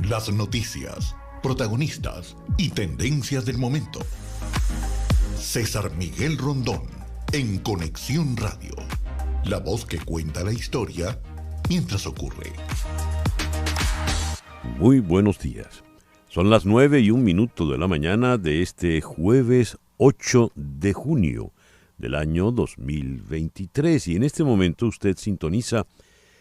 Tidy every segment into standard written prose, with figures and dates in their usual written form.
Las noticias, protagonistas y tendencias del momento. César Miguel Rondón, en Conexión Radio. La voz que cuenta la historia mientras ocurre. Muy buenos días. Son las 9:01 de la mañana de este jueves 8 de junio del año 2023. Y en este momento usted sintoniza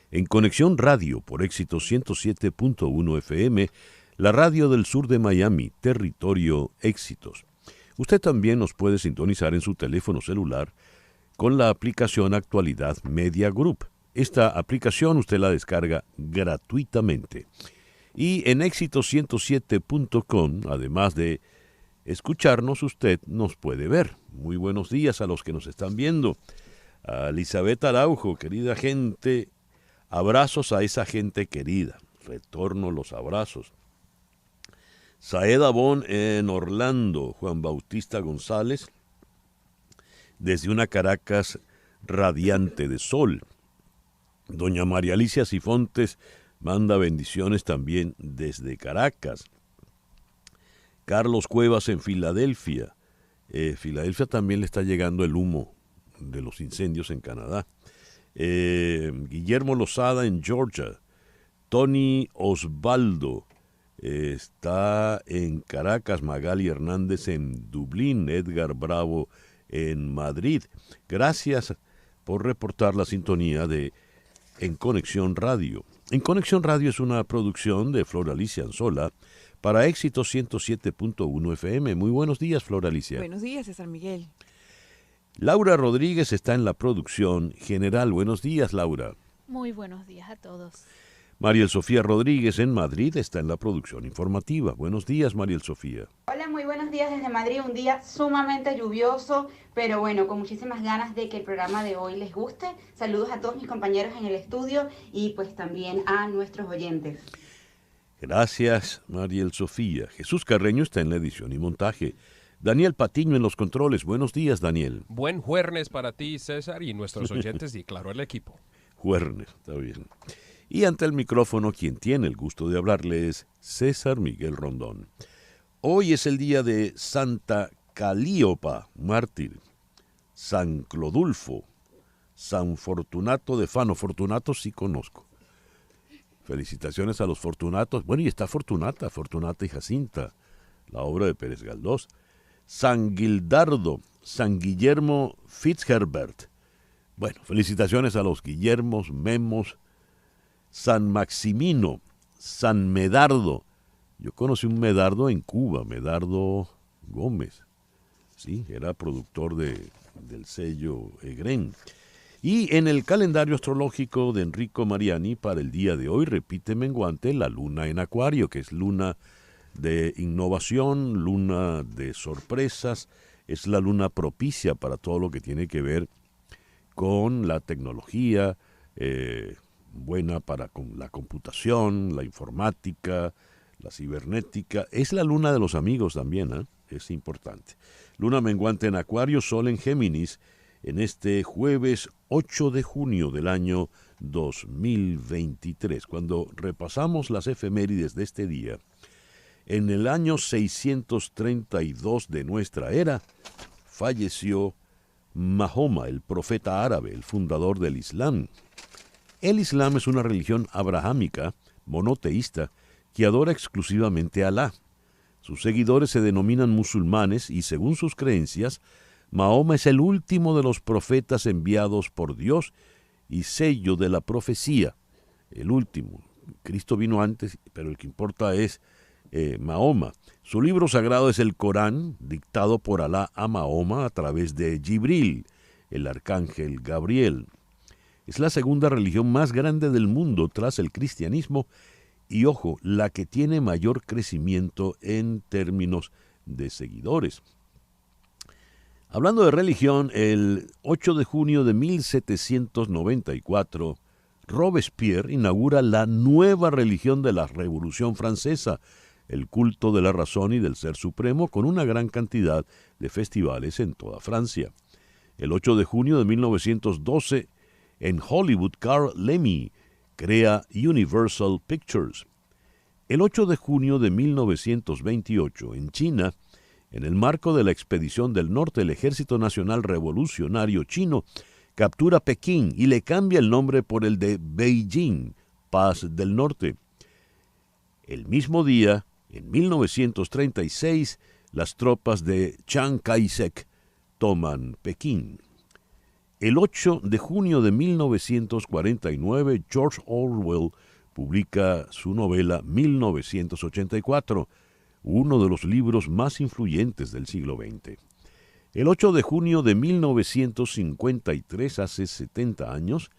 en Conexión Radio por Éxito 107.1 FM, la radio del sur de Miami, territorio Éxitos. Usted también nos puede sintonizar en su teléfono celular con la aplicación Actualidad Media Group. Esta aplicación usted la descarga gratuitamente. Y en éxito107.com, además de escucharnos, usted nos puede ver. Muy buenos días a los que nos están viendo. A Elizabeth Araujo, querida gente, abrazos a esa gente querida. Retorno los abrazos. Saeda Bon en Orlando, Juan Bautista González, desde una Caracas radiante de sol. Doña María Alicia Cifontes manda bendiciones también desde Caracas. Carlos Cuevas en Filadelfia. Filadelfia también le está llegando el humo de los incendios en Canadá. Guillermo Lozada en Georgia. Tony Osvaldo está en Caracas. Magali Hernández en Dublín. Edgar Bravo en Madrid. Gracias por reportar la sintonía de En Conexión Radio. En Conexión Radio es una producción de Flor Alicia Anzola para Éxito 107.1 FM. Muy buenos días, Flor Alicia. Buenos días, César Miguel. Laura Rodríguez está en la producción general. Buenos días, Laura. Muy buenos días a todos. Mariel Sofía Rodríguez en Madrid está en la producción informativa. Buenos días, Mariel Sofía. Hola, muy buenos días desde Madrid. Un día sumamente lluvioso, pero bueno, con muchísimas ganas de que el programa de hoy les guste. Saludos a todos mis compañeros en el estudio y pues también a nuestros oyentes. Gracias, Mariel Sofía. Jesús Carreño está en la edición y montaje. Daniel Patiño en los controles. Buenos días, Daniel. Buen jueves para ti, César, y nuestros oyentes y claro, el equipo. Jueves, está bien. Y ante el micrófono, quien tiene el gusto de hablarle es César Miguel Rondón. Hoy es el día de Santa Calíopa, mártir, San Clodulfo, San Fortunato de Fano. Fortunato sí conozco. Felicitaciones a los Fortunatos. Bueno, y está Fortunata y Jacinta, la obra de Pérez Galdós. San Gildardo, San Guillermo Fitzherbert. Bueno, felicitaciones a los Guillermos, Memos, San Maximino, San Medardo. Yo conocí un Medardo en Cuba, Medardo Gómez. Sí, era productor del sello Egren. Y en el calendario astrológico de Enrico Mariani, para el día de hoy, repite menguante la luna en Acuario, que es luna de innovación, luna de sorpresas, es la luna propicia para todo lo que tiene que ver con la tecnología, buena para la computación, la informática, la cibernética. Es la luna de los amigos también, ¿eh? Es importante. Luna menguante en Acuario, Sol en Géminis, en este jueves 8 de junio del año 2023. Cuando repasamos las efemérides de este día, en el año 632 de nuestra era, falleció Mahoma, el profeta árabe, el fundador del Islam. El Islam es una religión abrahámica, monoteísta, que adora exclusivamente a Alá. Sus seguidores se denominan musulmanes y, según sus creencias, Mahoma es el último de los profetas enviados por Dios y sello de la profecía. El último. Cristo vino antes, pero el que importa es Mahoma. Su libro sagrado es el Corán, dictado por Alá a Mahoma a través de Jibril, el arcángel Gabriel. Es la segunda religión más grande del mundo tras el cristianismo y, ojo, la que tiene mayor crecimiento en términos de seguidores. Hablando de religión, el 8 de junio de 1794, Robespierre inaugura la nueva religión de la Revolución Francesa, el culto de la razón y del ser supremo, con una gran cantidad de festivales en toda Francia. El 8 de junio de 1912, en Hollywood, Carl Laemmle crea Universal Pictures. El 8 de junio de 1928, en China, en el marco de la expedición del norte, el Ejército Nacional Revolucionario Chino captura Pekín y le cambia el nombre por el de Beijing, Paz del Norte. El mismo día, en 1936, las tropas de Chiang Kai-shek toman Pekín. El 8 de junio de 1949, George Orwell publica su novela 1984, uno de los libros más influyentes del siglo XX. El 8 de junio de 1953, hace 70 años,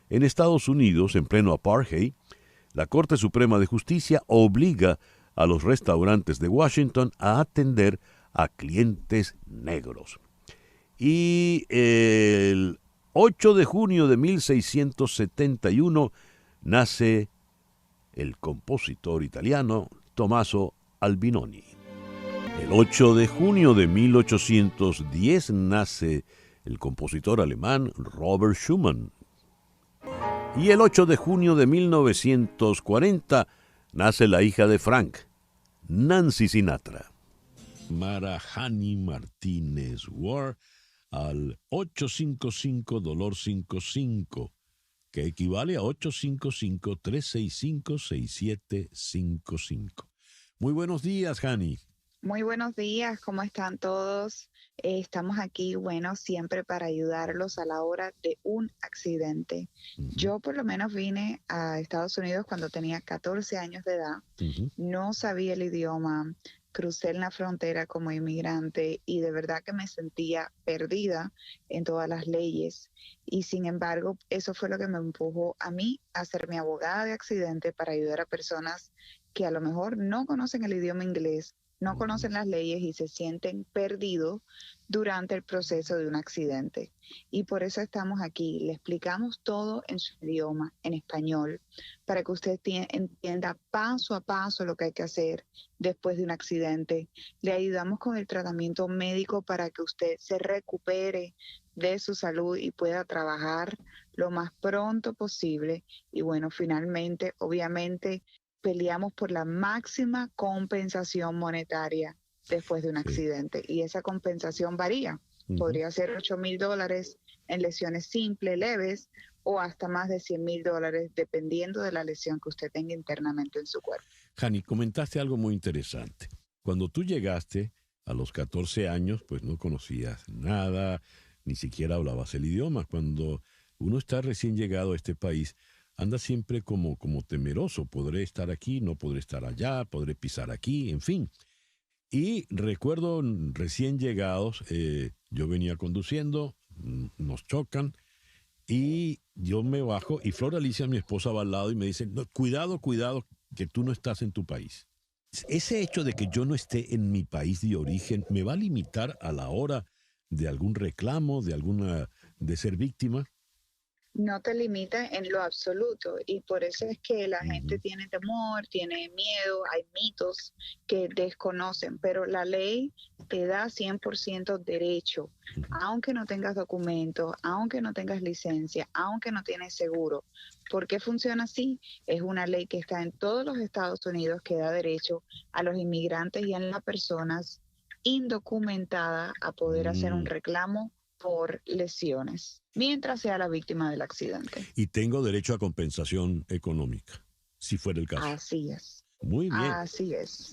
en Estados Unidos, en pleno apartheid, la Corte Suprema de Justicia obliga a los restaurantes de Washington a atender a clientes negros. Y el 8 de junio de 1671 nace el compositor italiano Tommaso Albinoni. El 8 de junio de 1810 nace el compositor alemán Robert Schumann. Y el 8 de junio de 1940 nace la hija de Frank, Nancy Sinatra. Mara Hani Martínez Ward al 855-DOLOR55, que equivale a 855-365-6755. Muy buenos días, Hani. Muy buenos días, ¿cómo están todos? Estamos aquí, bueno, siempre para ayudarlos a la hora de un accidente. Yo por lo menos vine a Estados Unidos cuando tenía 14 años de edad, no sabía el idioma, crucé en la frontera como inmigrante y de verdad que me sentía perdida en todas las leyes. Y sin embargo, eso fue lo que me empujó a mí a ser mi abogada de accidente para ayudar a personas que a lo mejor no conocen el idioma inglés, no conocen las leyes y se sienten perdidos durante el proceso de un accidente. Y por eso estamos aquí. Le explicamos todo en su idioma, en español, para que usted entienda paso a paso lo que hay que hacer después de un accidente. Le ayudamos con el tratamiento médico para que usted se recupere de su salud y pueda trabajar lo más pronto posible. Y bueno, finalmente, obviamente, peleamos por la máxima compensación monetaria después de un accidente. Y esa compensación varía. Podría ser $8,000 en lesiones simples, leves, o hasta más de $100,000, dependiendo de la lesión que usted tenga internamente en su cuerpo. Hani, comentaste algo muy interesante. Cuando tú llegaste a los 14 años, pues no conocías nada, ni siquiera hablabas el idioma. Cuando uno está recién llegado a este país, anda siempre como temeroso. Podré estar aquí, no podré estar allá, podré pisar aquí, en fin. Y recuerdo recién llegados, yo venía conduciendo, nos chocan y yo me bajo y Flor Alicia, mi esposa, va al lado y me dice, no, cuidado, que tú no estás en tu país. Ese hecho de que yo no esté en mi país de origen me va a limitar a la hora de algún reclamo, de ser víctima. No te limita en lo absoluto y por eso es que la gente tiene temor, tiene miedo, hay mitos que desconocen, pero la ley te da 100% derecho, aunque no tengas documentos, aunque no tengas licencia, aunque no tienes seguro. ¿Por qué funciona así? Es una ley que está en todos los Estados Unidos que da derecho a los inmigrantes y a las personas indocumentadas a poder hacer un reclamo por lesiones, mientras sea la víctima del accidente. Y tengo derecho a compensación económica, si fuera el caso. Así es. Muy bien. Así es.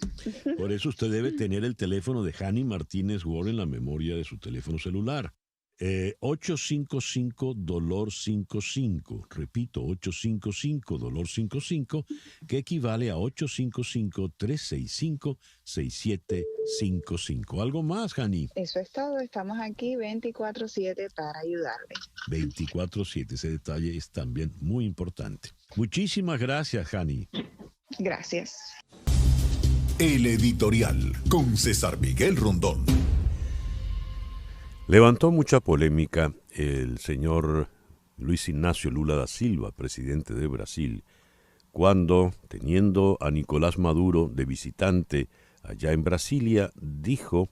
Por eso usted debe tener el teléfono de Hani Martínez Ward en la memoria de su teléfono celular. 855-DOLOR55. Repito, 855-DOLOR55, que equivale a 855-365-6755. ¿Algo más, Hani? Eso es todo. Estamos aquí 24/7 para ayudarle. 24/7. Ese detalle es también muy importante. Muchísimas gracias, Hani. Gracias. El editorial con César Miguel Rondón. Levantó mucha polémica el señor Luis Ignacio Lula da Silva, presidente de Brasil, cuando, teniendo a Nicolás Maduro de visitante allá en Brasilia, dijo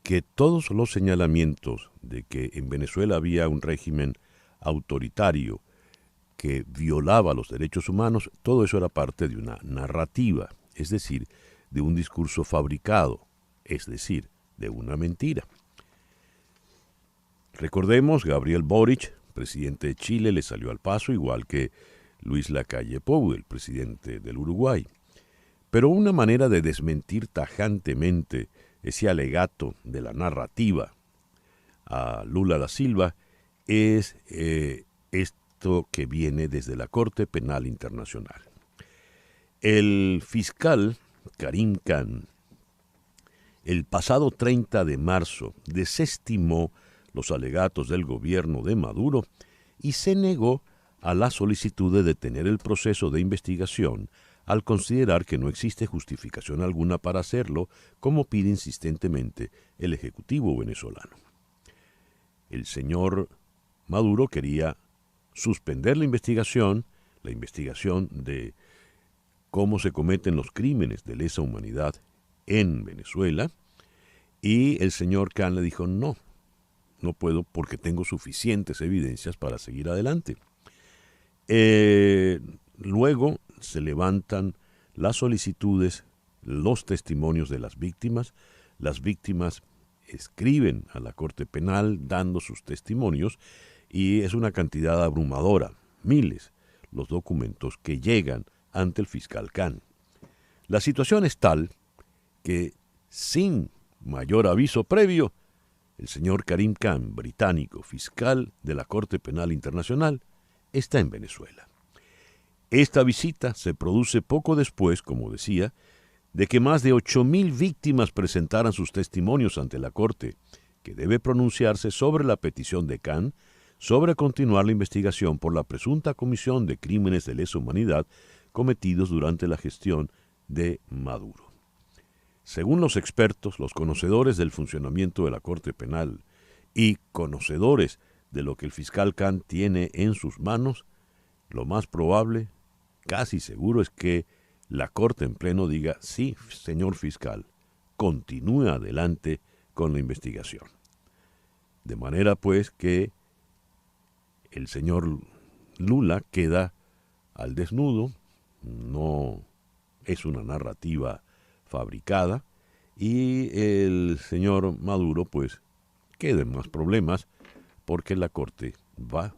que todos los señalamientos de que en Venezuela había un régimen autoritario que violaba los derechos humanos, todo eso era parte de una narrativa, es decir, de un discurso fabricado, es decir, de una mentira. Recordemos, Gabriel Boric, presidente de Chile, le salió al paso, igual que Luis Lacalle Pou, el presidente del Uruguay. Pero una manera de desmentir tajantemente ese alegato de la narrativa a Lula da Silva es esto que viene desde la Corte Penal Internacional. El fiscal Karim Khan, el pasado 30 de marzo, desestimó los alegatos del gobierno de Maduro y se negó a la solicitud de detener el proceso de investigación al considerar que no existe justificación alguna para hacerlo, como pide insistentemente el Ejecutivo venezolano. El señor Maduro quería suspender la investigación de cómo se cometen los crímenes de lesa humanidad en Venezuela, y el señor Khan le dijo no puedo porque tengo suficientes evidencias para seguir adelante. Luego se levantan las solicitudes, los testimonios de las víctimas escriben a la Corte Penal dando sus testimonios y es una cantidad abrumadora, miles, los documentos que llegan ante el fiscal Khan. La situación es tal que, sin mayor aviso previo, el señor Karim Khan, británico, fiscal de la Corte Penal Internacional, está en Venezuela. Esta visita se produce poco después, como decía, de que más de 8.000 víctimas presentaran sus testimonios ante la Corte, que debe pronunciarse sobre la petición de Khan sobre continuar la investigación por la presunta comisión de crímenes de lesa humanidad cometidos durante la gestión de Maduro. Según los expertos, los conocedores del funcionamiento de la Corte Penal y conocedores de lo que el fiscal Khan tiene en sus manos, lo más probable, casi seguro, es que la Corte en pleno diga, sí, señor fiscal, continúe adelante con la investigación. De manera pues que el señor Lula queda al desnudo, no es una narrativa fabricada, y el señor Maduro pues queda en más problemas porque la Corte va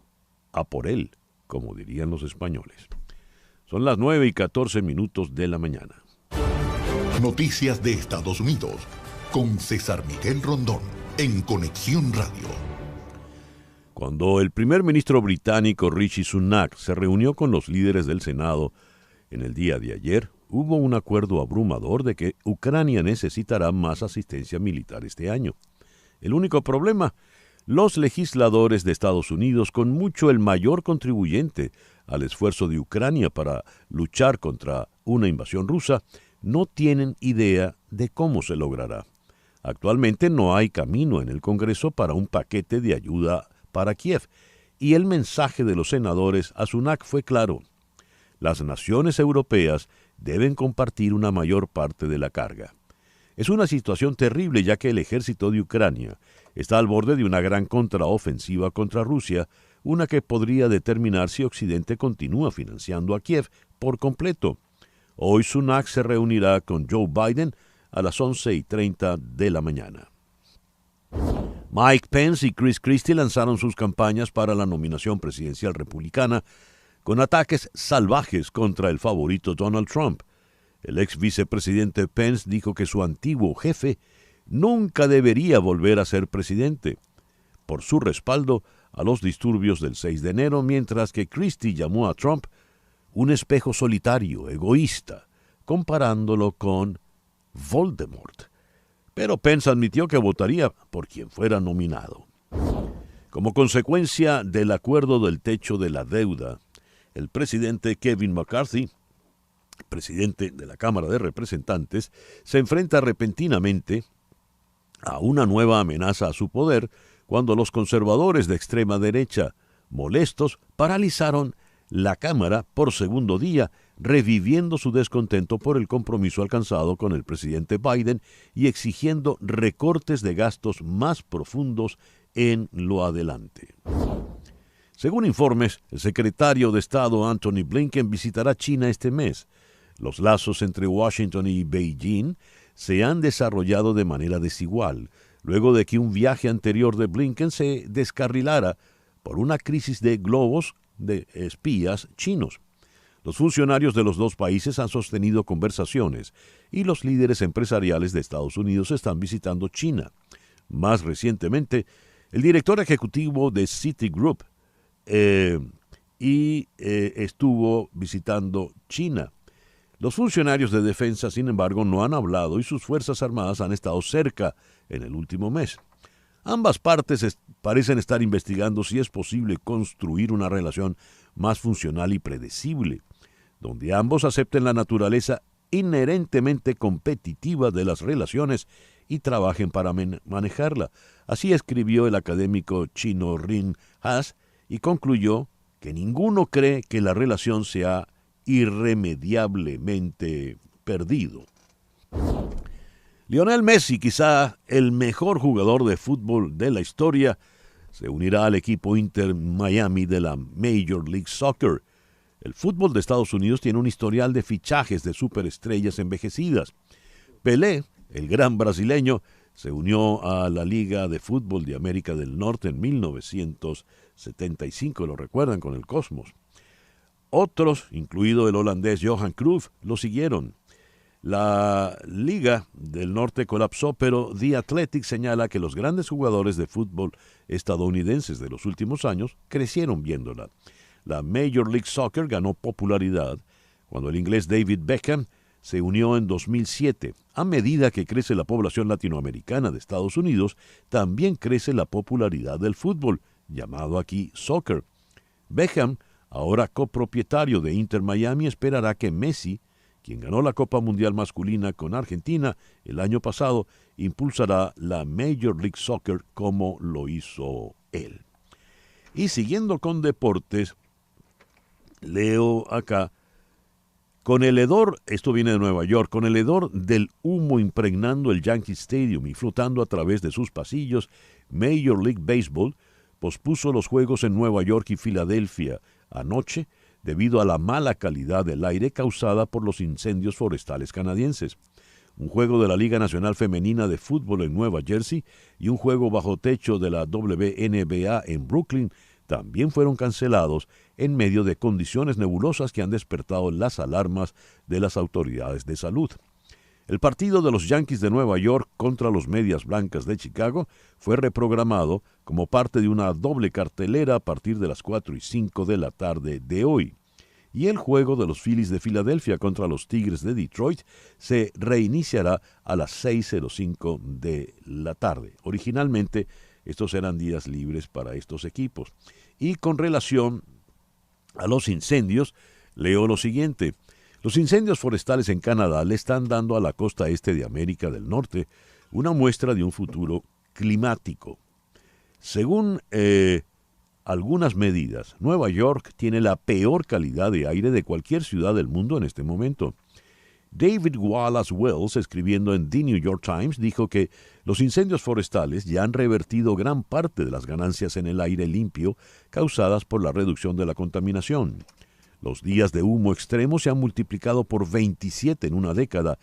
a por él, como dirían los españoles. Son las 9:14 de la mañana. Noticias de Estados Unidos con César Miguel Rondón en Conexión Radio. Cuando el primer ministro británico Rishi Sunak se reunió con los líderes del Senado en el día de ayer, hubo un acuerdo abrumador de que Ucrania necesitará más asistencia militar este año. El único problema, los legisladores de Estados Unidos, con mucho el mayor contribuyente al esfuerzo de Ucrania para luchar contra una invasión rusa, no tienen idea de cómo se logrará. Actualmente no hay camino en el Congreso para un paquete de ayuda para Kiev, y el mensaje de los senadores a Sunak fue claro: las naciones europeas deben compartir una mayor parte de la carga. Es una situación terrible, ya que el ejército de Ucrania está al borde de una gran contraofensiva contra Rusia, una que podría determinar si Occidente continúa financiando a Kiev por completo. Hoy Sunak se reunirá con Joe Biden a las 11:30 de la mañana. Mike Pence y Chris Christie lanzaron sus campañas para la nominación presidencial republicana con ataques salvajes contra el favorito Donald Trump. El ex vicepresidente Pence dijo que su antiguo jefe nunca debería volver a ser presidente, por su respaldo a los disturbios del 6 de enero, mientras que Christie llamó a Trump un espejo solitario, egoísta, comparándolo con Voldemort. Pero Pence admitió que votaría por quien fuera nominado. Como consecuencia del acuerdo del techo de la deuda, el presidente Kevin McCarthy, presidente de la Cámara de Representantes, se enfrenta repentinamente a una nueva amenaza a su poder cuando los conservadores de extrema derecha, molestos, paralizaron la Cámara por segundo día, reviviendo su descontento por el compromiso alcanzado con el presidente Biden y exigiendo recortes de gastos más profundos en lo adelante. Según informes, el secretario de Estado Antony Blinken visitará China este mes. Los lazos entre Washington y Beijing se han desarrollado de manera desigual, luego de que un viaje anterior de Blinken se descarrilara por una crisis de globos de espías chinos. Los funcionarios de los dos países han sostenido conversaciones y los líderes empresariales de Estados Unidos están visitando China. Más recientemente, el director ejecutivo de Citigroup estuvo visitando China. Los funcionarios de defensa, sin embargo, no han hablado y sus Fuerzas Armadas han estado cerca en el último mes. Ambas partes parecen estar investigando si es posible construir una relación más funcional y predecible, donde ambos acepten la naturaleza inherentemente competitiva de las relaciones y trabajen para manejarla. Así escribió el académico chino Rin Haas y concluyó que ninguno cree que la relación se ha irremediablemente perdido. Lionel Messi, quizá el mejor jugador de fútbol de la historia, se unirá al equipo Inter Miami de la Major League Soccer. El fútbol de Estados Unidos tiene un historial de fichajes de superestrellas envejecidas. Pelé, el gran brasileño, se unió a la Liga de Fútbol de América del Norte en 1975, lo recuerdan, con el Cosmos. Otros, incluido el holandés Johan Cruyff, lo siguieron. La Liga del Norte colapsó, pero The Athletic señala que los grandes jugadores de fútbol estadounidenses de los últimos años crecieron viéndola. La Major League Soccer ganó popularidad cuando el inglés David Beckham se unió en 2007. A medida que crece la población latinoamericana de Estados Unidos, también crece la popularidad del fútbol, llamado aquí soccer. Beckham, ahora copropietario de Inter Miami, esperará que Messi, quien ganó la Copa Mundial Masculina con Argentina el año pasado, impulsará la Major League Soccer como lo hizo él. Y siguiendo con deportes, leo acá, con el hedor, esto viene de Nueva York, con el hedor del humo impregnando el Yankee Stadium y flotando a través de sus pasillos, Major League Baseball pospuso los juegos en Nueva York y Filadelfia anoche debido a la mala calidad del aire causada por los incendios forestales canadienses. Un juego de la Liga Nacional Femenina de Fútbol en Nueva Jersey y un juego bajo techo de la WNBA en Brooklyn también fueron cancelados en medio de condiciones nebulosas que han despertado las alarmas de las autoridades de salud. El partido de los Yankees de Nueva York contra los Medias Blancas de Chicago fue reprogramado como parte de una doble cartelera a partir de las 4:05 de la tarde de hoy. Y el juego de los Phillies de Filadelfia contra los Tigres de Detroit se reiniciará a las 6:05 de la tarde. Originalmente, estos eran días libres para estos equipos. Y con relación a los incendios, leo lo siguiente. Los incendios forestales en Canadá le están dando a la costa este de América del Norte una muestra de un futuro climático. Según algunas medidas, Nueva York tiene la peor calidad de aire de cualquier ciudad del mundo en este momento. David Wallace Wells, escribiendo en The New York Times, dijo que los incendios forestales ya han revertido gran parte de las ganancias en el aire limpio causadas por la reducción de la contaminación. Los días de humo extremo se han multiplicado por 27 en una década,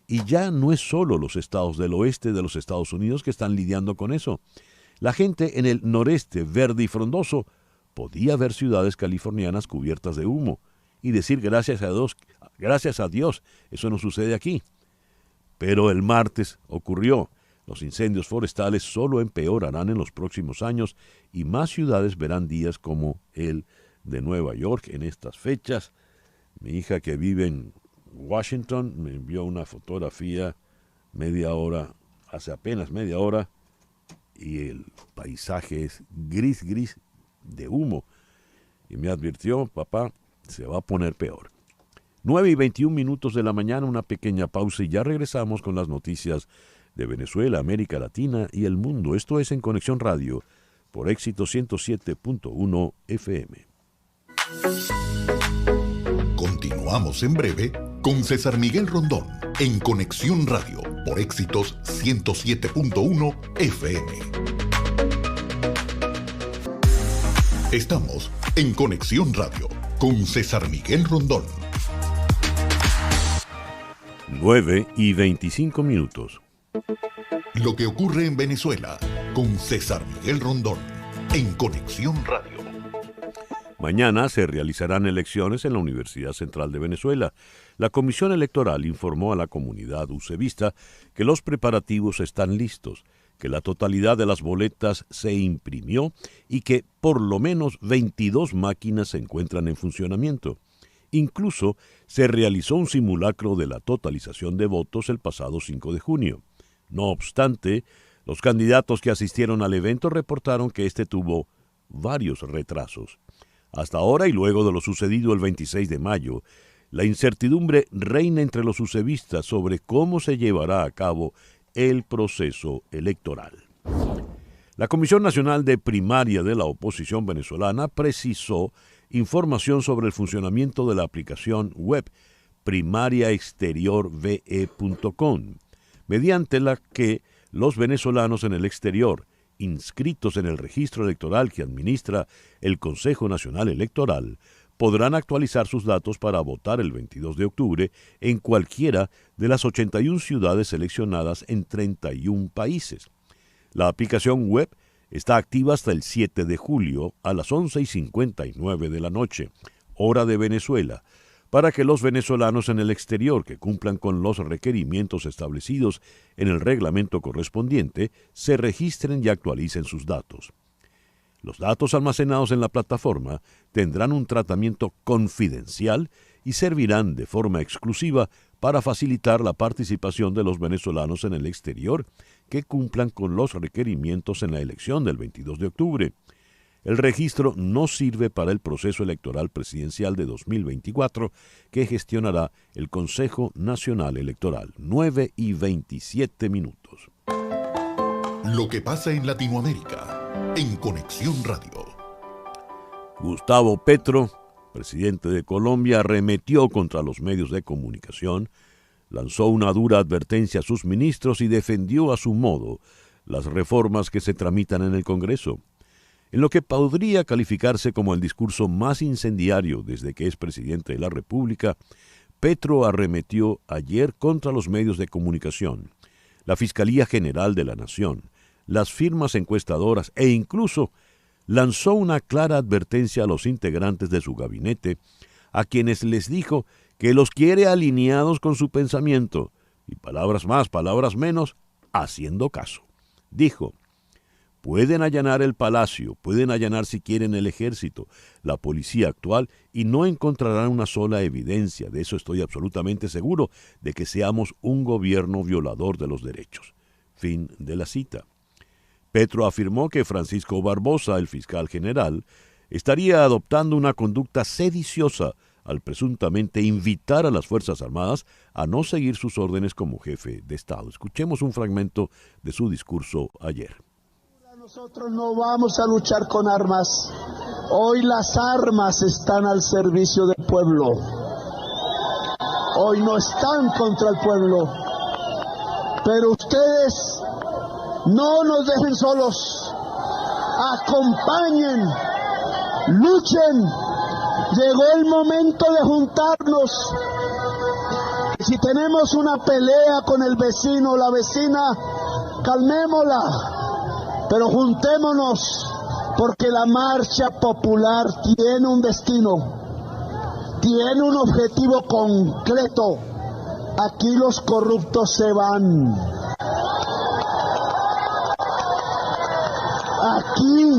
y ya no es solo los estados del oeste de los Estados Unidos que están lidiando con eso. La gente en el noreste verde y frondoso podía ver ciudades californianas cubiertas de humo y decir gracias a Dios, eso no sucede aquí. Pero el martes ocurrió. Los incendios forestales solo empeorarán en los próximos años y más ciudades verán días como el de Nueva York en estas fechas. Mi hija, que vive en Washington, me envió una fotografía hace apenas media hora, y el paisaje es gris de humo. Y me advirtió, papá, se va a poner peor. 9:21 de la mañana, una pequeña pausa y ya regresamos con las noticias de Venezuela, América Latina y el mundo. Esto es En Conexión Radio, por Éxito 107.1 FM. Continuamos en breve con César Miguel Rondón, en Conexión Radio, por Éxitos 107.1 FM. Estamos en Conexión Radio con César Miguel Rondón. 9:25. Lo que ocurre en Venezuela con César Miguel Rondón en Conexión Radio. Mañana se realizarán elecciones en la Universidad Central de Venezuela. La Comisión Electoral informó a la comunidad ucebista que los preparativos están listos, que la totalidad de las boletas se imprimió y que por lo menos 22 máquinas se encuentran en funcionamiento. Incluso se realizó un simulacro de la totalización de votos el pasado 5 de junio. No obstante, los candidatos que asistieron al evento reportaron que este tuvo varios retrasos. Hasta ahora y luego de lo sucedido el 26 de mayo, la incertidumbre reina entre los ucebistas sobre cómo se llevará a cabo el proceso electoral. La Comisión Nacional de Primaria de la Oposición Venezolana precisó información sobre el funcionamiento de la aplicación web primariaexteriorve.com, mediante la que los venezolanos en el exterior, inscritos en el registro electoral que administra el Consejo Nacional Electoral, podrán actualizar sus datos para votar el 22 de octubre en cualquiera de las 81 ciudades seleccionadas en 31 países. La aplicación web está activa hasta el 7 de julio a las 11:59 de la noche, hora de Venezuela, para que los venezolanos en el exterior que cumplan con los requerimientos establecidos en el reglamento correspondiente se registren y actualicen sus datos. Los datos almacenados en la plataforma tendrán un tratamiento confidencial y servirán de forma exclusiva para facilitar la participación de los venezolanos en el exterior que cumplan con los requerimientos en la elección del 22 de octubre. El registro no sirve para el proceso electoral presidencial de 2024 que gestionará el Consejo Nacional Electoral. 9:27. Lo que pasa en Latinoamérica en Conexión Radio. Gustavo Petro, presidente de Colombia, arremetió contra los medios de comunicación, lanzó una dura advertencia a sus ministros y defendió a su modo las reformas que se tramitan en el Congreso. En lo que podría calificarse como el discurso más incendiario desde que es presidente de la República, Petro arremetió ayer contra los medios de comunicación, la Fiscalía General de la Nación, las firmas encuestadoras e incluso lanzó una clara advertencia a los integrantes de su gabinete, a quienes les dijo que los quiere alineados con su pensamiento, y palabras más, palabras menos, haciendo caso. Dijo: pueden allanar el palacio, pueden allanar si quieren el ejército, la policía actual, y no encontrarán una sola evidencia, de eso estoy absolutamente seguro, de que seamos un gobierno violador de los derechos. Fin de la cita. Petro afirmó que Francisco Barbosa, el fiscal general, estaría adoptando una conducta sediciosa al presuntamente invitar a las Fuerzas Armadas a no seguir sus órdenes como jefe de Estado. Escuchemos un fragmento de su discurso ayer. Nosotros no vamos a luchar con armas. Hoy las armas están al servicio del pueblo. Hoy no están contra el pueblo. Pero ustedes no nos dejen solos. Acompañen, luchen. Llegó el momento de juntarnos. Si tenemos una pelea con el vecino o la vecina, calmémosla. Pero juntémonos, porque la marcha popular tiene un destino, tiene un objetivo concreto. Aquí los corruptos se van. Aquí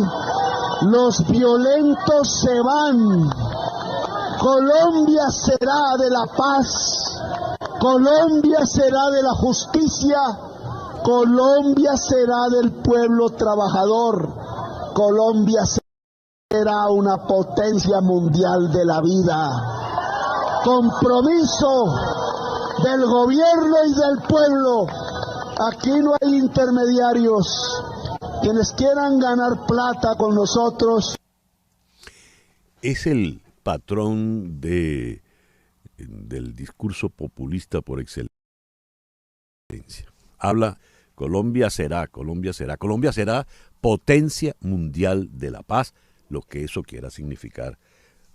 los violentos se van. Colombia será de la paz, Colombia será de la justicia, Colombia será del pueblo trabajador, Colombia será una potencia mundial de la vida. Compromiso del gobierno y del pueblo. Aquí no hay intermediarios. Quienes quieran ganar plata con nosotros. Es el patrón del discurso populista por excelencia. Habla, Colombia será potencia mundial de la paz, lo que eso quiera significar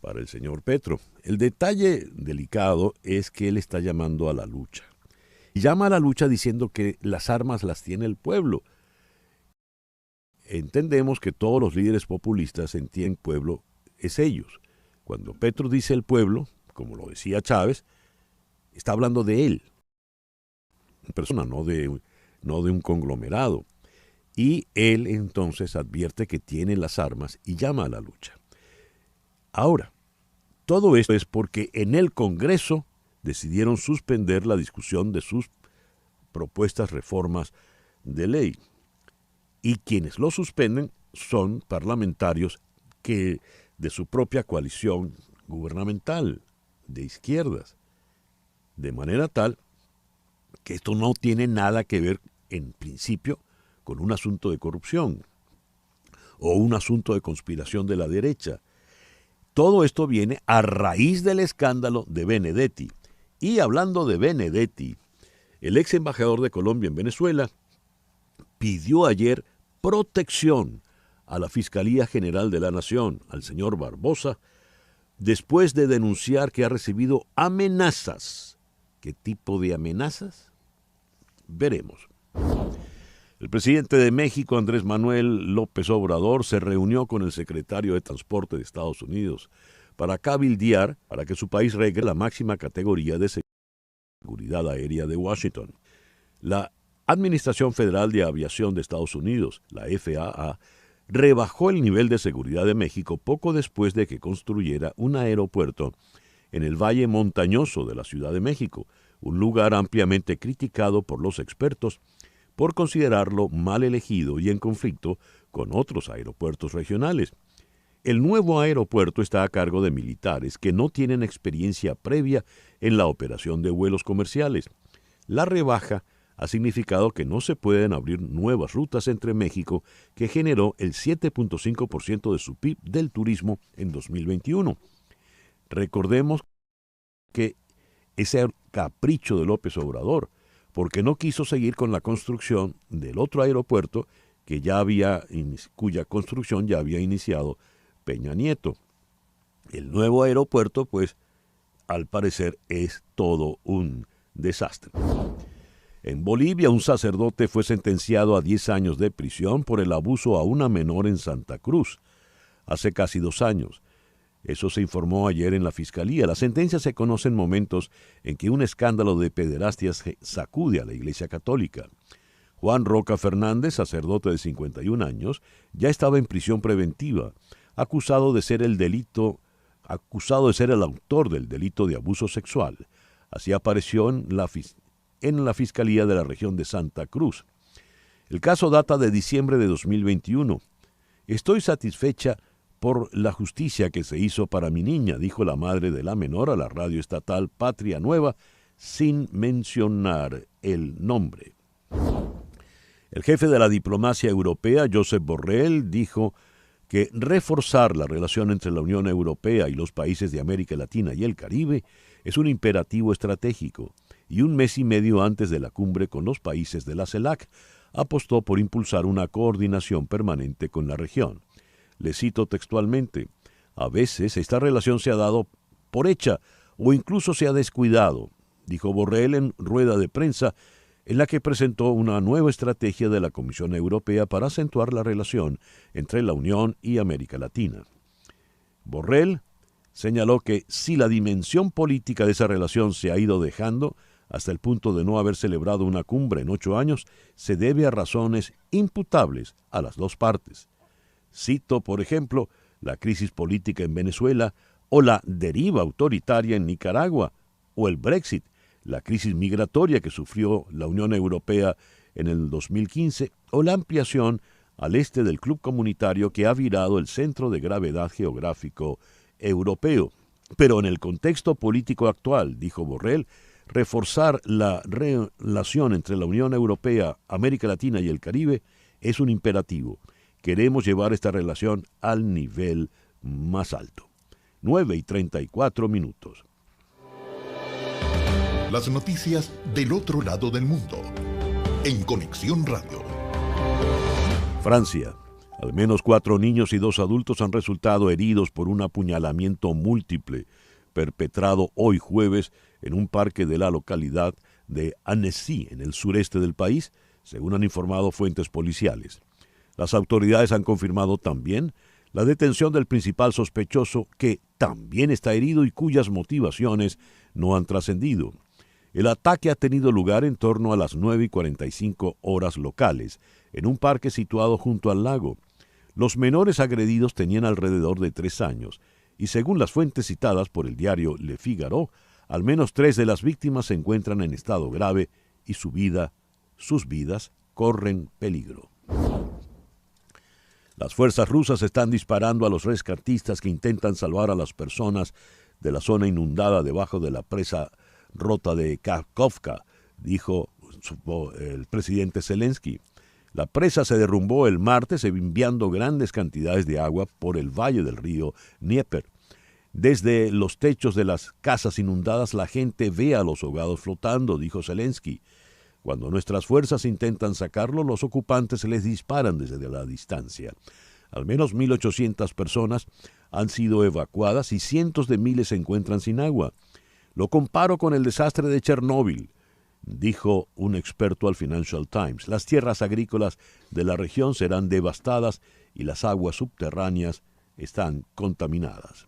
para el señor Petro. El detalle delicado es que él está llamando a la lucha. Y llama a la lucha diciendo que las armas las tiene el pueblo. Entendemos que todos los líderes populistas entienden pueblo es ellos. Cuando Petro dice el pueblo, como lo decía Chávez, está hablando de él. Una persona, no de un conglomerado. Y él entonces advierte que tiene las armas y llama a la lucha. Ahora, todo esto es porque en el Congreso decidieron suspender la discusión de sus propuestas reformas de ley. Y quienes lo suspenden son parlamentarios que de su propia coalición gubernamental, de izquierdas. De manera tal que esto no tiene nada que ver, en principio, con un asunto de corrupción o un asunto de conspiración de la derecha. Todo esto viene a raíz del escándalo de Benedetti. Y hablando de Benedetti, el ex embajador de Colombia en Venezuela pidió ayer protección a la Fiscalía General de la Nación, al señor Barbosa, después de denunciar que ha recibido amenazas. ¿Qué tipo de amenazas? Veremos. El presidente de México, Andrés Manuel López Obrador, se reunió con el secretario de Transporte de Estados Unidos para cabildear para que su país regre la máxima categoría de seguridad aérea de Washington. La Administración Federal de Aviación de Estados Unidos, la FAA, rebajó el nivel de seguridad de México poco después de que construyera un aeropuerto en el valle montañoso de la Ciudad de México, un lugar ampliamente criticado por los expertos por considerarlo mal elegido y en conflicto con otros aeropuertos regionales. El nuevo aeropuerto está a cargo de militares que no tienen experiencia previa en la operación de vuelos comerciales. La rebaja ha significado que no se pueden abrir nuevas rutas entre México, que generó el 7.5% de su PIB del turismo en 2021. Recordemos que ese capricho de López Obrador, porque no quiso seguir con la construcción del otro aeropuerto cuya construcción ya había iniciado Peña Nieto. El nuevo aeropuerto, pues, al parecer es todo un desastre. En Bolivia, un sacerdote fue sentenciado a 10 años de prisión por el abuso a una menor en Santa Cruz, hace casi 2 años. Eso se informó ayer en la Fiscalía. La sentencia se conoce en momentos en que un escándalo de pederastia sacude a la Iglesia Católica. Juan Roca Fernández, sacerdote de 51 años, ya estaba en prisión preventiva, acusado de ser el autor del delito de abuso sexual. Así apareció en la Fiscalía de la región de Santa Cruz. El caso data de diciembre de 2021. Estoy satisfecha por la justicia que se hizo para mi niña, dijo la madre de la menor a la radio estatal Patria Nueva, sin mencionar el nombre. El jefe de la diplomacia europea, Josep Borrell, dijo que reforzar la relación entre la Unión Europea y los países de América Latina y el Caribe es un imperativo estratégico, y un mes y medio antes de la cumbre con los países de la CELAC, apostó por impulsar una coordinación permanente con la región. Le cito textualmente: a veces esta relación se ha dado por hecha o incluso se ha descuidado, dijo Borrell en rueda de prensa en la que presentó una nueva estrategia de la Comisión Europea para acentuar la relación entre la Unión y América Latina. Borrell señaló que si la dimensión política de esa relación se ha ido dejando hasta el punto de no haber celebrado una cumbre en 8 años, se debe a razones imputables a las dos partes. Cito, por ejemplo, la crisis política en Venezuela o la deriva autoritaria en Nicaragua o el Brexit, la crisis migratoria que sufrió la Unión Europea en el 2015 o la ampliación al este del club comunitario que ha virado el centro de gravedad geográfico europeo. Pero en el contexto político actual, dijo Borrell, reforzar la relación entre la Unión Europea, América Latina y el Caribe es un imperativo. Queremos llevar esta relación al nivel más alto. 9:34. Las noticias del otro lado del mundo. En Conexión Radio. Francia. Al menos 4 niños y 2 adultos han resultado heridos por un apuñalamiento múltiple perpetrado hoy jueves en un parque de la localidad de Annecy, en el sureste del país, según han informado fuentes policiales. Las autoridades han confirmado también la detención del principal sospechoso, que también está herido y cuyas motivaciones no han trascendido. El ataque ha tenido lugar en torno a las 9:45 horas locales, en un parque situado junto al lago. Los menores agredidos tenían alrededor de 3 años, y según las fuentes citadas por el diario Le Figaro, al menos 3 de las víctimas se encuentran en estado grave y sus vidas corren peligro. Las fuerzas rusas están disparando a los rescatistas que intentan salvar a las personas de la zona inundada debajo de la presa rota de Kakhovka, dijo el presidente Zelensky. La presa se derrumbó el martes enviando grandes cantidades de agua por el valle del río Dnieper. Desde los techos de las casas inundadas la gente ve a los ahogados flotando, dijo Zelensky. Cuando nuestras fuerzas intentan sacarlo, los ocupantes les disparan desde la distancia. Al menos 1.800 personas han sido evacuadas y cientos de miles se encuentran sin agua. Lo comparo con el desastre de Chernóbil, dijo un experto al Financial Times. Las tierras agrícolas de la región serán devastadas y las aguas subterráneas están contaminadas.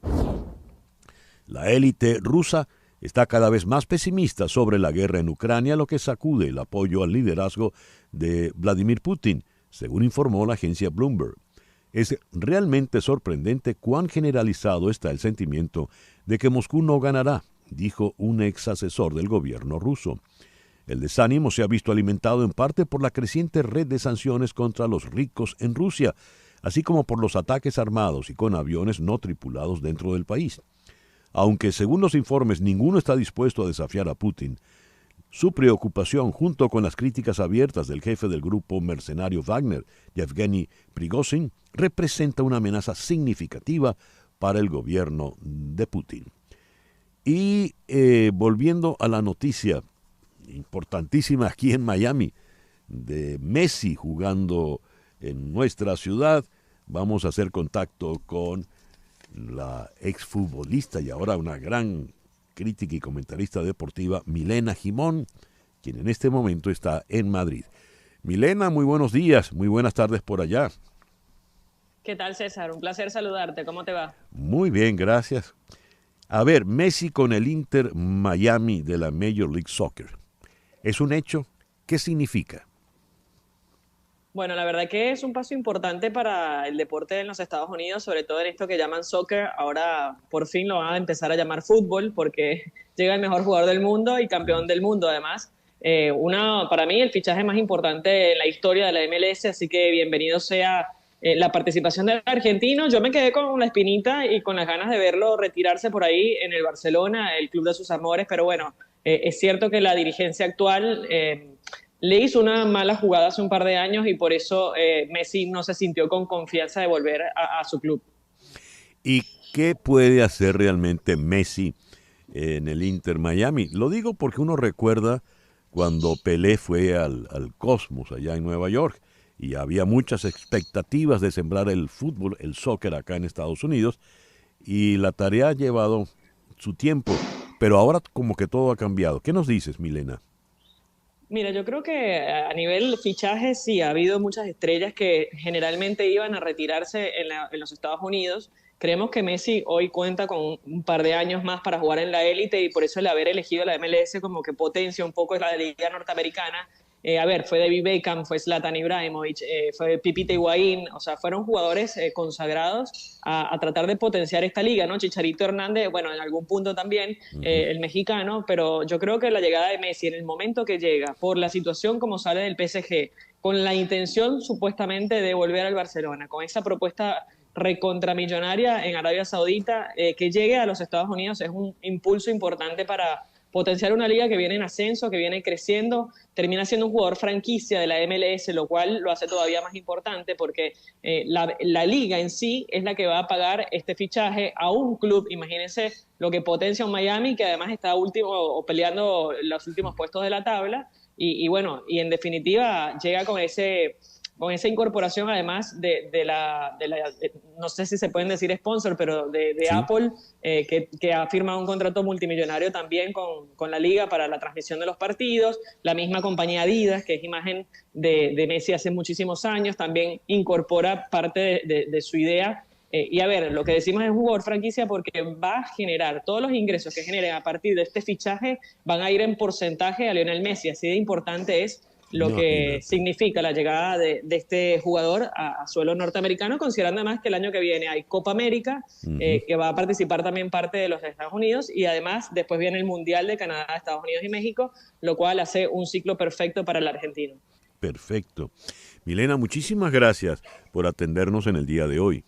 La élite rusa está cada vez más pesimista sobre la guerra en Ucrania, lo que sacude el apoyo al liderazgo de Vladimir Putin, según informó la agencia Bloomberg. Es realmente sorprendente cuán generalizado está el sentimiento de que Moscú no ganará, dijo un ex asesor del gobierno ruso. El desánimo se ha visto alimentado en parte por la creciente red de sanciones contra los ricos en Rusia, así como por los ataques armados y con aviones no tripulados dentro del país. Aunque, según los informes, ninguno está dispuesto a desafiar a Putin, su preocupación, junto con las críticas abiertas del jefe del grupo mercenario Wagner, Yevgeny Prigozhin, representa una amenaza significativa para el gobierno de Putin. Y volviendo a la noticia importantísima aquí en Miami, de Messi jugando en nuestra ciudad, vamos a hacer contacto con la exfutbolista y ahora una gran crítica y comentarista deportiva, Milena Gimón, quien en este momento está en Madrid. Milena, muy buenos días, muy buenas tardes por allá. ¿Qué tal, César? Un placer saludarte. ¿Cómo te va? Muy bien, gracias. A ver, Messi con el Inter Miami de la Major League Soccer. ¿Es un hecho? ¿Qué significa? Bueno, la verdad que es un paso importante para el deporte en los Estados Unidos, sobre todo en esto que llaman soccer. Ahora por fin lo van a empezar a llamar fútbol porque llega el mejor jugador del mundo y campeón del mundo además. Para mí el fichaje más importante en la historia de la MLS, así que bienvenido sea la participación del argentino. Yo me quedé con la espinita y con las ganas de verlo retirarse por ahí en el Barcelona, el club de sus amores, pero bueno, es cierto que la dirigencia actual le hizo una mala jugada hace un par de años y por eso Messi no se sintió con confianza de volver a su club. ¿Y qué puede hacer realmente Messi en el Inter Miami? Lo digo porque uno recuerda cuando Pelé fue al Cosmos allá en Nueva York y había muchas expectativas de sembrar el fútbol, el soccer acá en Estados Unidos, y la tarea ha llevado su tiempo, pero ahora como que todo ha cambiado. ¿Qué nos dices, Milena? Mira, yo creo que a nivel fichajes sí, ha habido muchas estrellas que generalmente iban a retirarse en los Estados Unidos. Creemos que Messi hoy cuenta con un par de años más para jugar en la élite y por eso el haber elegido la MLS como que potencia un poco la liga norteamericana. Fue David Beckham, fue Zlatan Ibrahimovic, fue Pipita Higuaín, o sea, fueron jugadores consagrados a tratar de potenciar esta liga, ¿no? Chicharito Hernández, bueno, en algún punto también, el mexicano, pero yo creo que la llegada de Messi, en el momento que llega, por la situación como sale del PSG, con la intención supuestamente de volver al Barcelona, con esa propuesta recontramillonaria en Arabia Saudita, que llegue a los Estados Unidos es un impulso importante para potenciar una liga que viene en ascenso, que viene creciendo, termina siendo un jugador franquicia de la MLS, lo cual lo hace todavía más importante porque la liga en sí es la que va a pagar este fichaje a un club. Imagínense lo que potencia un Miami, que además está último o peleando los últimos puestos de la tabla y en definitiva llega con ese con esa incorporación además no sé si se pueden decir sponsor, pero de Sí. Apple, que ha firmado un contrato multimillonario también con la liga para la transmisión de los partidos. La misma compañía Adidas, que es imagen de Messi hace muchísimos años, también incorpora parte de su idea. Y a ver, lo que decimos es un jugador franquicia porque va a generar todos los ingresos que generen a partir de este fichaje, van a ir en porcentaje a Lionel Messi. Así de importante es lo que significa la llegada de este jugador a suelo norteamericano, considerando además que el año que viene hay Copa América, que va a participar también parte de los Estados Unidos, y además después viene el Mundial de Canadá, Estados Unidos y México, lo cual hace un ciclo perfecto para el argentino. Perfecto. Milena, muchísimas gracias por atendernos en el día de hoy.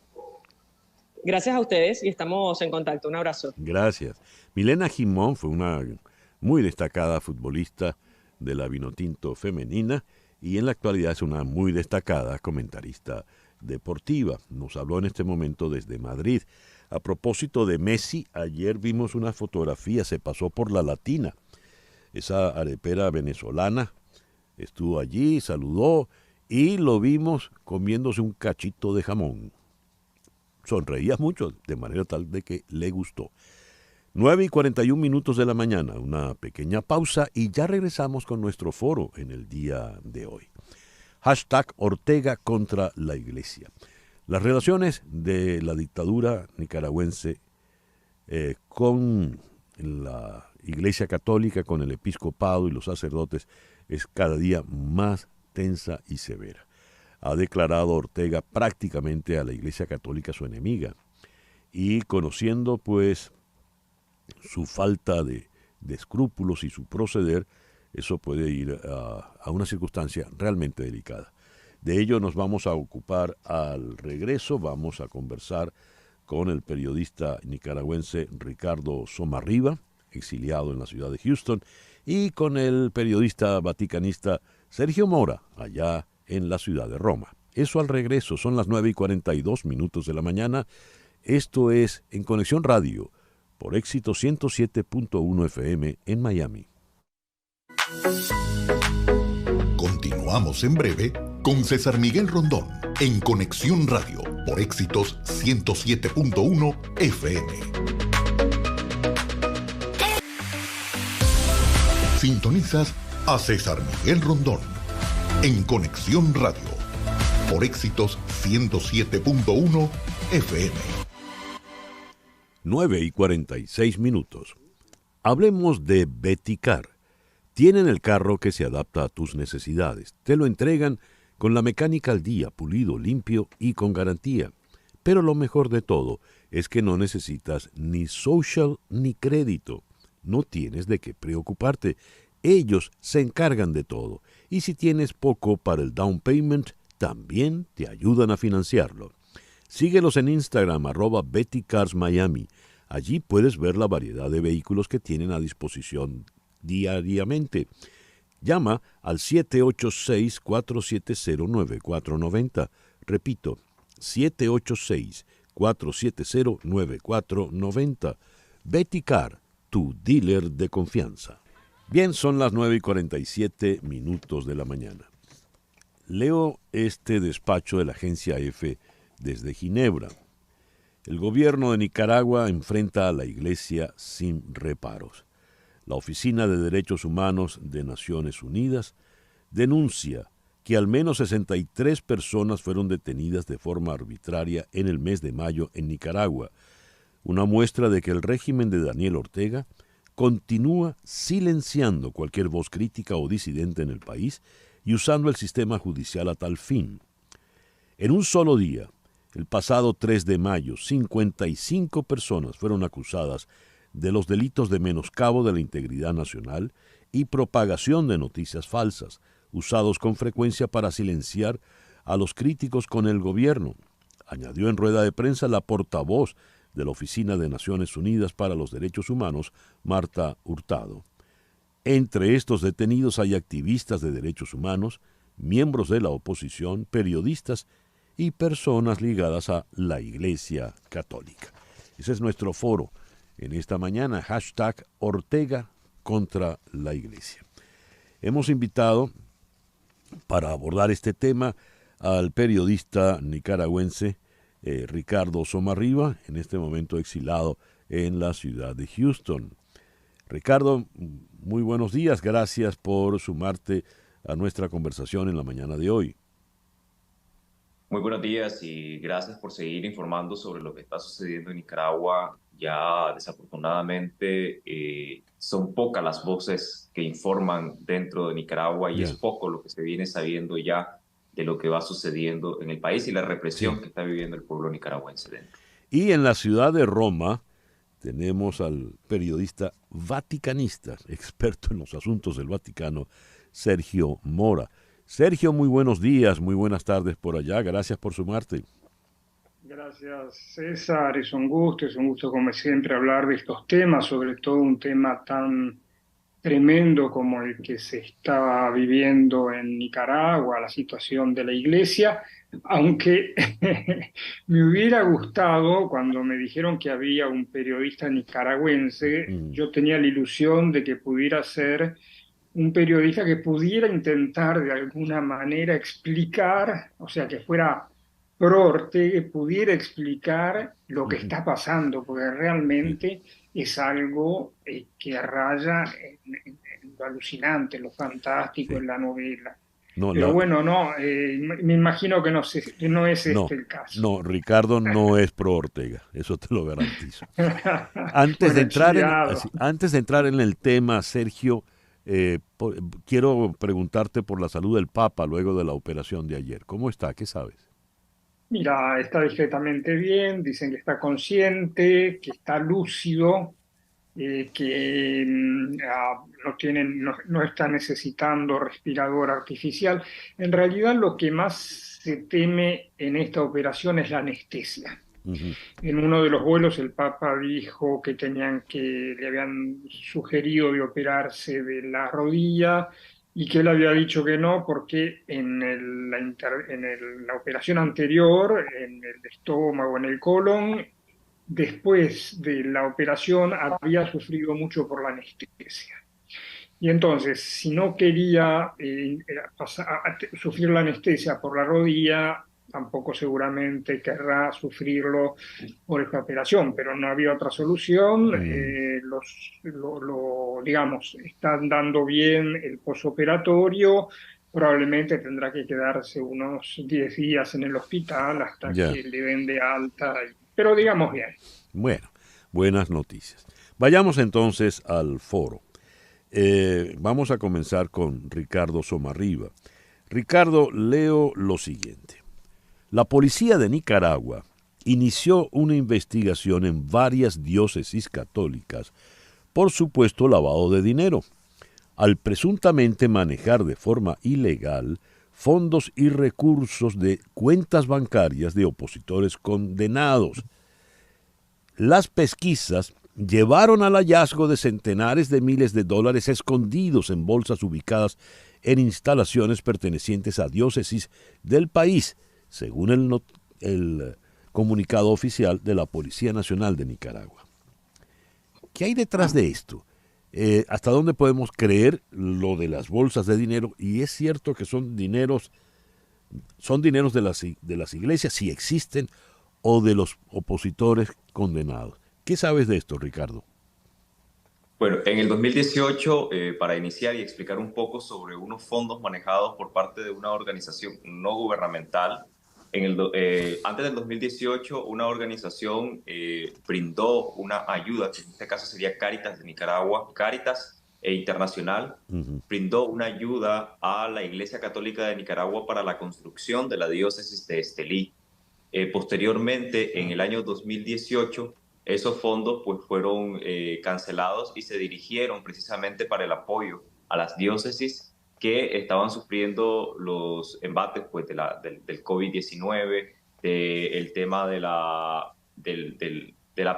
Gracias a ustedes y estamos en contacto. Un abrazo. Gracias. Milena Gimón fue una muy destacada futbolista de la Vinotinto femenina y en la actualidad es una muy destacada comentarista deportiva. Nos habló en este momento desde Madrid. A propósito de Messi, ayer vimos una fotografía, se pasó por la Latina. Esa arepera venezolana estuvo allí, saludó y lo vimos comiéndose un cachito de jamón. Sonreía mucho, de manera tal de que le gustó. 9:41 de la mañana, una pequeña pausa y ya regresamos con nuestro foro en el día de hoy. Hashtag Ortega contra la Iglesia. Las relaciones de la dictadura nicaragüense con la Iglesia Católica, con el episcopado y los sacerdotes es cada día más tensa y severa. Ha declarado Ortega prácticamente a la Iglesia Católica su enemiga. Y conociendo pues su falta de escrúpulos y su proceder, eso puede ir a una circunstancia realmente delicada. De ello nos vamos a ocupar al regreso. Vamos a conversar con el periodista nicaragüense Ricardo Somarriba, exiliado en la ciudad de Houston, y con el periodista vaticanista Sergio Mora, allá en la ciudad de Roma. Eso al regreso, son las 9:42 de la mañana. Esto es En Conexión Radio, por Éxito 107.1 FM en Miami. Continuamos en breve con César Miguel Rondón, en Conexión Radio, por Éxitos 107.1 FM. Sintonizas a César Miguel Rondón en Conexión Radio, por Éxitos 107.1 FM. 9:46. Hablemos de Beticar. Tienen el carro que se adapta a tus necesidades. Te lo entregan con la mecánica al día, pulido, limpio y con garantía. Pero lo mejor de todo es que no necesitas ni social ni crédito. No tienes de qué preocuparte. Ellos se encargan de todo. Y si tienes poco para el down payment, también te ayudan a financiarlo. Síguelos en Instagram, @BettyCarsMiami. Allí puedes ver la variedad de vehículos que tienen a disposición diariamente. Llama al 786-470-9490. Repito, 786-470-9490. Beticar, tu dealer de confianza. Bien, son las 9:47 de la mañana. Leo este despacho de la agencia EFE desde Ginebra. El gobierno de Nicaragua enfrenta a la Iglesia sin reparos. La Oficina de Derechos Humanos de Naciones Unidas denuncia que al menos 63 personas fueron detenidas de forma arbitraria en el mes de mayo en Nicaragua, una muestra de que el régimen de Daniel Ortega continúa silenciando cualquier voz crítica o disidente en el país y usando el sistema judicial a tal fin. En un solo día, el pasado 3 de mayo, 55 personas fueron acusadas de los delitos de menoscabo de la integridad nacional y propagación de noticias falsas, usados con frecuencia para silenciar a los críticos con el gobierno, añadió en rueda de prensa la portavoz de la Oficina de Naciones Unidas para los Derechos Humanos, Marta Hurtado. Entre estos detenidos hay activistas de derechos humanos, miembros de la oposición, periodistas y personas ligadas a la Iglesia Católica. Ese es nuestro foro en esta mañana, hashtag Ortega contra la Iglesia. Hemos invitado para abordar este tema al periodista nicaragüense Ricardo Somarriba, en este momento exilado en la ciudad de Houston. Ricardo, muy buenos días, gracias por sumarte a nuestra conversación en la mañana de hoy. Muy buenos días y gracias por seguir informando sobre lo que está sucediendo en Nicaragua. Ya desafortunadamente son pocas las voces que informan dentro de Nicaragua y es poco lo que se viene sabiendo ya de lo que va sucediendo en el país y la represión que está viviendo el pueblo nicaragüense dentro. Y en la ciudad de Roma tenemos al periodista vaticanista, experto en los asuntos del Vaticano, Sergio Mora. Sergio, muy buenos días, muy buenas tardes por allá. Gracias por sumarte. Gracias, César. Es un gusto como siempre hablar de estos temas, sobre todo un tema tan tremendo como el que se está viviendo en Nicaragua, la situación de la iglesia, aunque me hubiera gustado, cuando me dijeron que había un periodista nicaragüense, yo tenía la ilusión de que pudiera ser un periodista que pudiera intentar de alguna manera explicar, o sea, que fuera pro Ortega, pudiera explicar lo que está pasando, porque realmente es algo que raya en lo alucinante, en lo fantástico, en la novela. Pero bueno, me imagino que no es el caso. No, Ricardo no es pro Ortega, eso te lo garantizo. Antes de entrar en el tema, Sergio, quiero preguntarte por la salud del Papa luego de la operación de ayer. ¿Cómo está? ¿Qué sabes? Mira, está discretamente bien, dicen que está consciente, que está lúcido, que no está necesitando respirador artificial. En realidad lo que más se teme en esta operación es la anestesia. En uno de los vuelos el Papa dijo que le habían sugerido de operarse de la rodilla y que él había dicho que no porque en la operación anterior, en el estómago, en el colon, después de la operación había sufrido mucho por la anestesia. Y entonces, si no quería sufrir la anestesia por la rodilla, tampoco seguramente querrá sufrirlo por esta operación, pero no había otra solución. Digamos, están dando bien el posoperatorio, probablemente tendrá que quedarse unos 10 días en el hospital hasta que le den de alta, pero digamos bien. Bueno, buenas noticias. Vayamos entonces al foro. Vamos a comenzar con Ricardo Somarriba. Ricardo, leo lo siguiente. La policía de Nicaragua inició una investigación en varias diócesis católicas por supuesto lavado de dinero, al presuntamente manejar de forma ilegal fondos y recursos de cuentas bancarias de opositores condenados. Las pesquisas llevaron al hallazgo de centenares de miles de dólares escondidos en bolsas ubicadas en instalaciones pertenecientes a diócesis del país, según el comunicado oficial de la Policía Nacional de Nicaragua. ¿Qué hay detrás de esto? ¿Hasta dónde podemos creer lo de las bolsas de dinero? Y es cierto que son dineros de las iglesias, si existen, o de los opositores condenados. ¿Qué sabes de esto, Ricardo? Bueno, en el 2018, para iniciar y explicar un poco sobre unos fondos manejados por parte de una organización no gubernamental, antes del 2018, una organización brindó una ayuda, que en este caso sería Cáritas de Nicaragua, Cáritas Internacional, brindó una ayuda a la Iglesia Católica de Nicaragua para la construcción de la diócesis de Estelí. Posteriormente, en el año 2018, esos fondos pues, fueron cancelados y se dirigieron precisamente para el apoyo a las diócesis que estaban sufriendo los embates pues, del COVID-19, del tema de la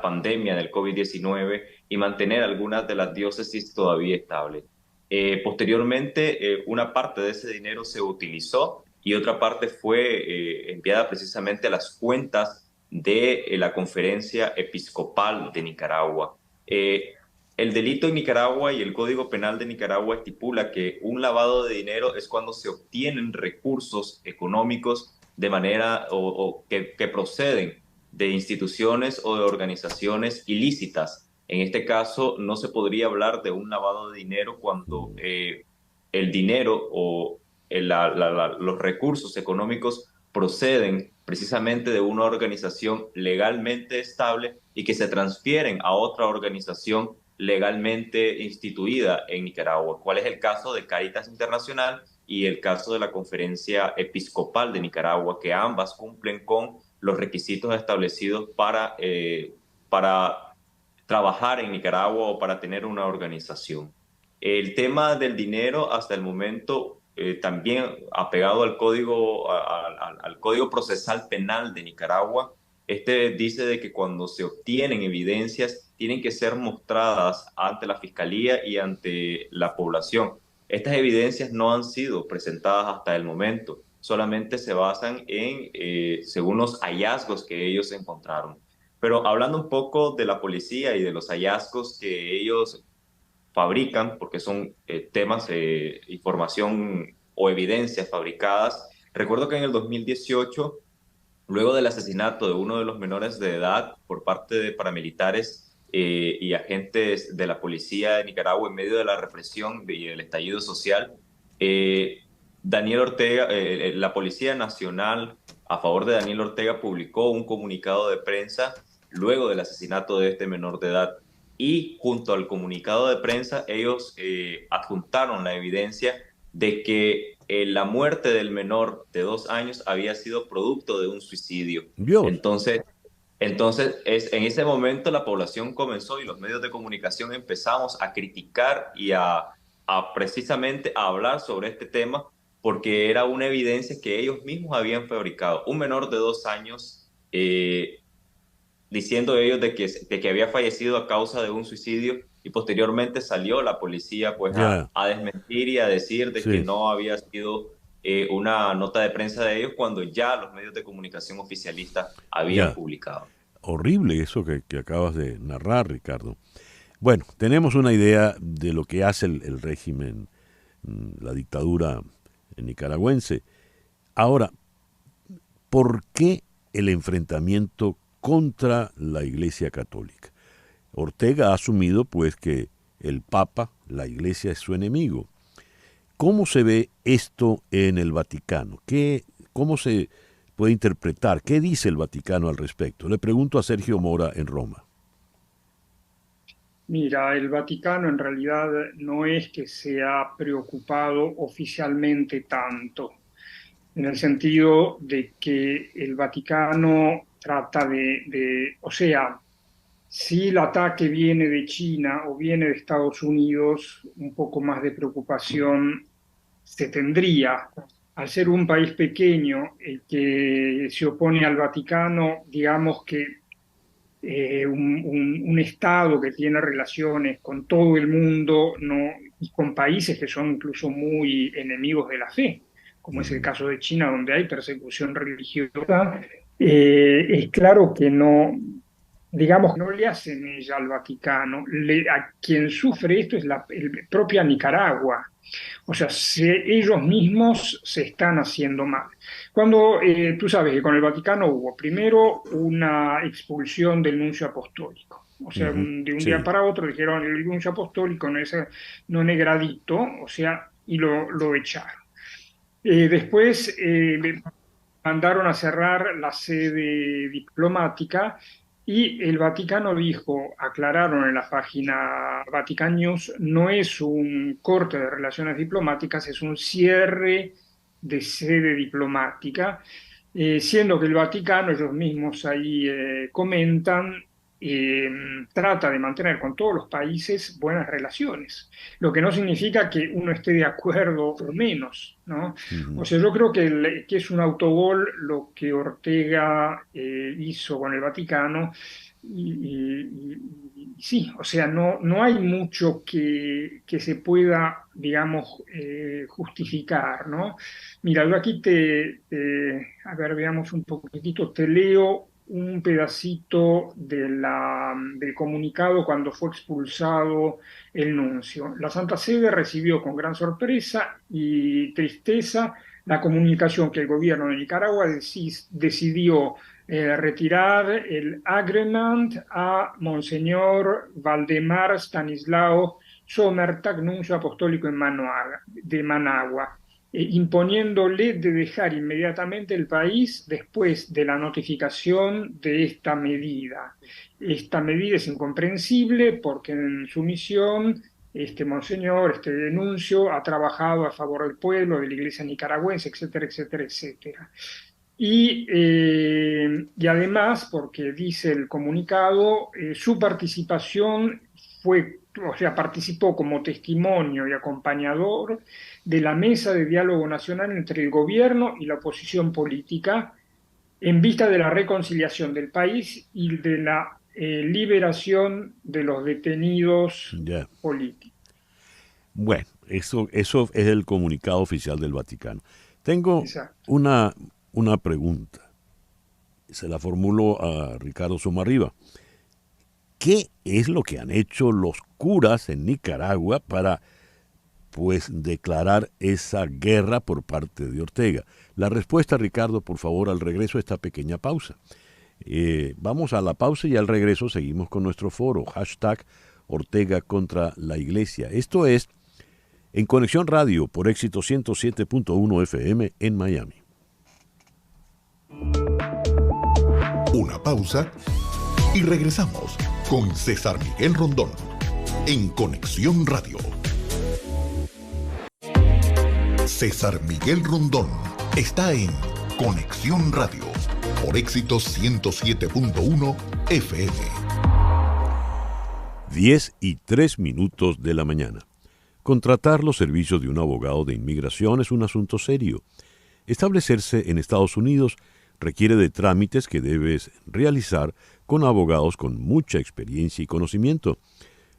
pandemia del COVID-19 y mantener algunas de las diócesis todavía estables. Posteriormente, una parte de ese dinero se utilizó y otra parte fue enviada precisamente a las cuentas de la Conferencia Episcopal de Nicaragua. el delito en Nicaragua y el Código Penal de Nicaragua estipula que un lavado de dinero es cuando se obtienen recursos económicos de manera o que proceden de instituciones o de organizaciones ilícitas. En este caso, no se podría hablar de un lavado de dinero cuando el dinero o los recursos económicos proceden precisamente de una organización legalmente estable y que se transfieren a otra organización legalmente instituida en Nicaragua. ¿Cuál es el caso de Cáritas Internacional y el caso de la Conferencia Episcopal de Nicaragua, que ambas cumplen con los requisitos establecidos para trabajar en Nicaragua o para tener una organización? El tema del dinero hasta el momento también apegado al Código Procesal Penal de Nicaragua. Este dice de que cuando se obtienen evidencias tienen que ser mostradas ante la Fiscalía y ante la población. Estas evidencias no han sido presentadas hasta el momento, solamente se basan según los hallazgos que ellos encontraron. Pero hablando un poco de la policía y de los hallazgos que ellos fabrican, porque son temas, información o evidencias fabricadas. Recuerdo que en el 2018, luego del asesinato de uno de los menores de edad por parte de paramilitares y agentes de la policía de Nicaragua en medio de la represión y el estallido social, Daniel Ortega, la Policía Nacional a favor de Daniel Ortega publicó un comunicado de prensa luego del asesinato de este menor de edad. Y junto al comunicado de prensa, ellos adjuntaron la evidencia de que la muerte del menor de 2 años había sido producto de un suicidio. Dios. Entonces en ese momento la población comenzó y los medios de comunicación empezamos a criticar y a precisamente a hablar sobre este tema, porque era una evidencia que ellos mismos habían fabricado. Un menor de 2 años, diciendo ellos de que había fallecido a causa de un suicidio, y posteriormente salió la policía pues a desmentir y a decir de que no había sido una nota de prensa de ellos cuando ya los medios de comunicación oficialistas habían publicado. Horrible eso que acabas de narrar, Ricardo. Bueno, tenemos una idea de lo que hace el régimen, la dictadura nicaragüense. Ahora, ¿por qué el enfrentamiento contra la Iglesia Católica? Ortega ha asumido pues que el Papa, la Iglesia, es su enemigo. ¿Cómo se ve esto en el Vaticano? ¿Cómo se puede interpretar? ¿Qué dice el Vaticano al respecto? Le pregunto a Sergio Mora en Roma. Mira, el Vaticano en realidad no es que se ha preocupado oficialmente tanto, en el sentido de que el Vaticano trata o sea, si el ataque viene de China o viene de Estados Unidos, un poco más de preocupación se tendría. Al ser un país pequeño, el que se opone al Vaticano, digamos que un Estado que tiene relaciones con todo el mundo y con países que son incluso muy enemigos de la fe, como es el caso de China, donde hay persecución religiosa, es claro que no, digamos, no le hacen ella al Vaticano. A quien sufre esto es la propia Nicaragua. O sea, ellos mismos se están haciendo mal. Cuando tú sabes que con el Vaticano hubo primero una expulsión del nuncio apostólico. O sea, de un día para otro dijeron el nuncio apostólico non è gradito, o sea, y lo echaron. Después mandaron a cerrar la sede diplomática y el Vaticano dijo, aclararon en la página Vatican News, no es un corte de relaciones diplomáticas, es un cierre de sede diplomática, siendo que el Vaticano, ellos mismos ahí comentan, trata de mantener con todos los países buenas relaciones, lo que no significa que uno esté de acuerdo o menos, ¿no? O sea, yo creo que es un autogol lo que Ortega hizo con el Vaticano y sí, o sea, no hay mucho que se pueda, digamos, justificar, ¿no? Mira, yo aquí a ver, veamos un poquitito, te leo un pedacito del comunicado cuando fue expulsado el nuncio. La Santa Sede recibió con gran sorpresa y tristeza la comunicación que el gobierno de Nicaragua decidió retirar el agreement a Monseñor Valdemar Stanislao Sommertag, nuncio apostólico de Managua, imponiéndole de dejar inmediatamente el país después de la notificación de esta medida. Esta medida es incomprensible porque en su misión este monseñor, este nuncio, ha trabajado a favor del pueblo, de la iglesia nicaragüense, etcétera, etcétera, etcétera. Y además, porque dice el comunicado, su participación participó como testimonio y acompañador de la mesa de diálogo nacional entre el gobierno y la oposición política en vista de la reconciliación del país y de la liberación de los detenidos políticos. Bueno, eso es el comunicado oficial del Vaticano. Tengo una pregunta. Se la formulo a Ricardo Somarriba. ¿Qué es lo que han hecho los curas en Nicaragua para, declarar esa guerra por parte de Ortega? La respuesta, Ricardo, por favor, al regreso a esta pequeña pausa. Vamos a la pausa y al regreso seguimos con nuestro foro, #Ortega contra la Iglesia. Esto es en Conexión Radio por Éxito 107.1 FM en Miami. Una pausa y regresamos con César Miguel Rondón en Conexión Radio. César Miguel Rondón está en Conexión Radio por Éxito 107.1 FM. 10:03 de la mañana. Contratar los servicios de un abogado de inmigración es un asunto serio. Establecerse en Estados Unidos requiere de trámites que debes realizar con abogados con mucha experiencia y conocimiento.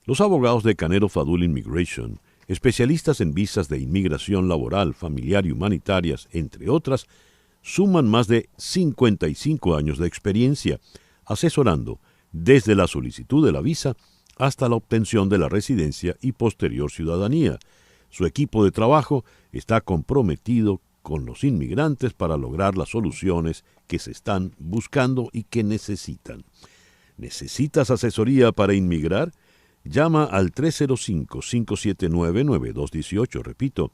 Los abogados de Canero Fadul Immigration, especialistas en visas de inmigración laboral, familiar y humanitarias, entre otras, suman más de 55 años de experiencia, asesorando desde la solicitud de la visa hasta la obtención de la residencia y posterior ciudadanía. Su equipo de trabajo está comprometido con los inmigrantes para lograr las soluciones que se están buscando y que necesitan. ¿Necesitas asesoría para inmigrar? Llama al 305-579-9218. Repito,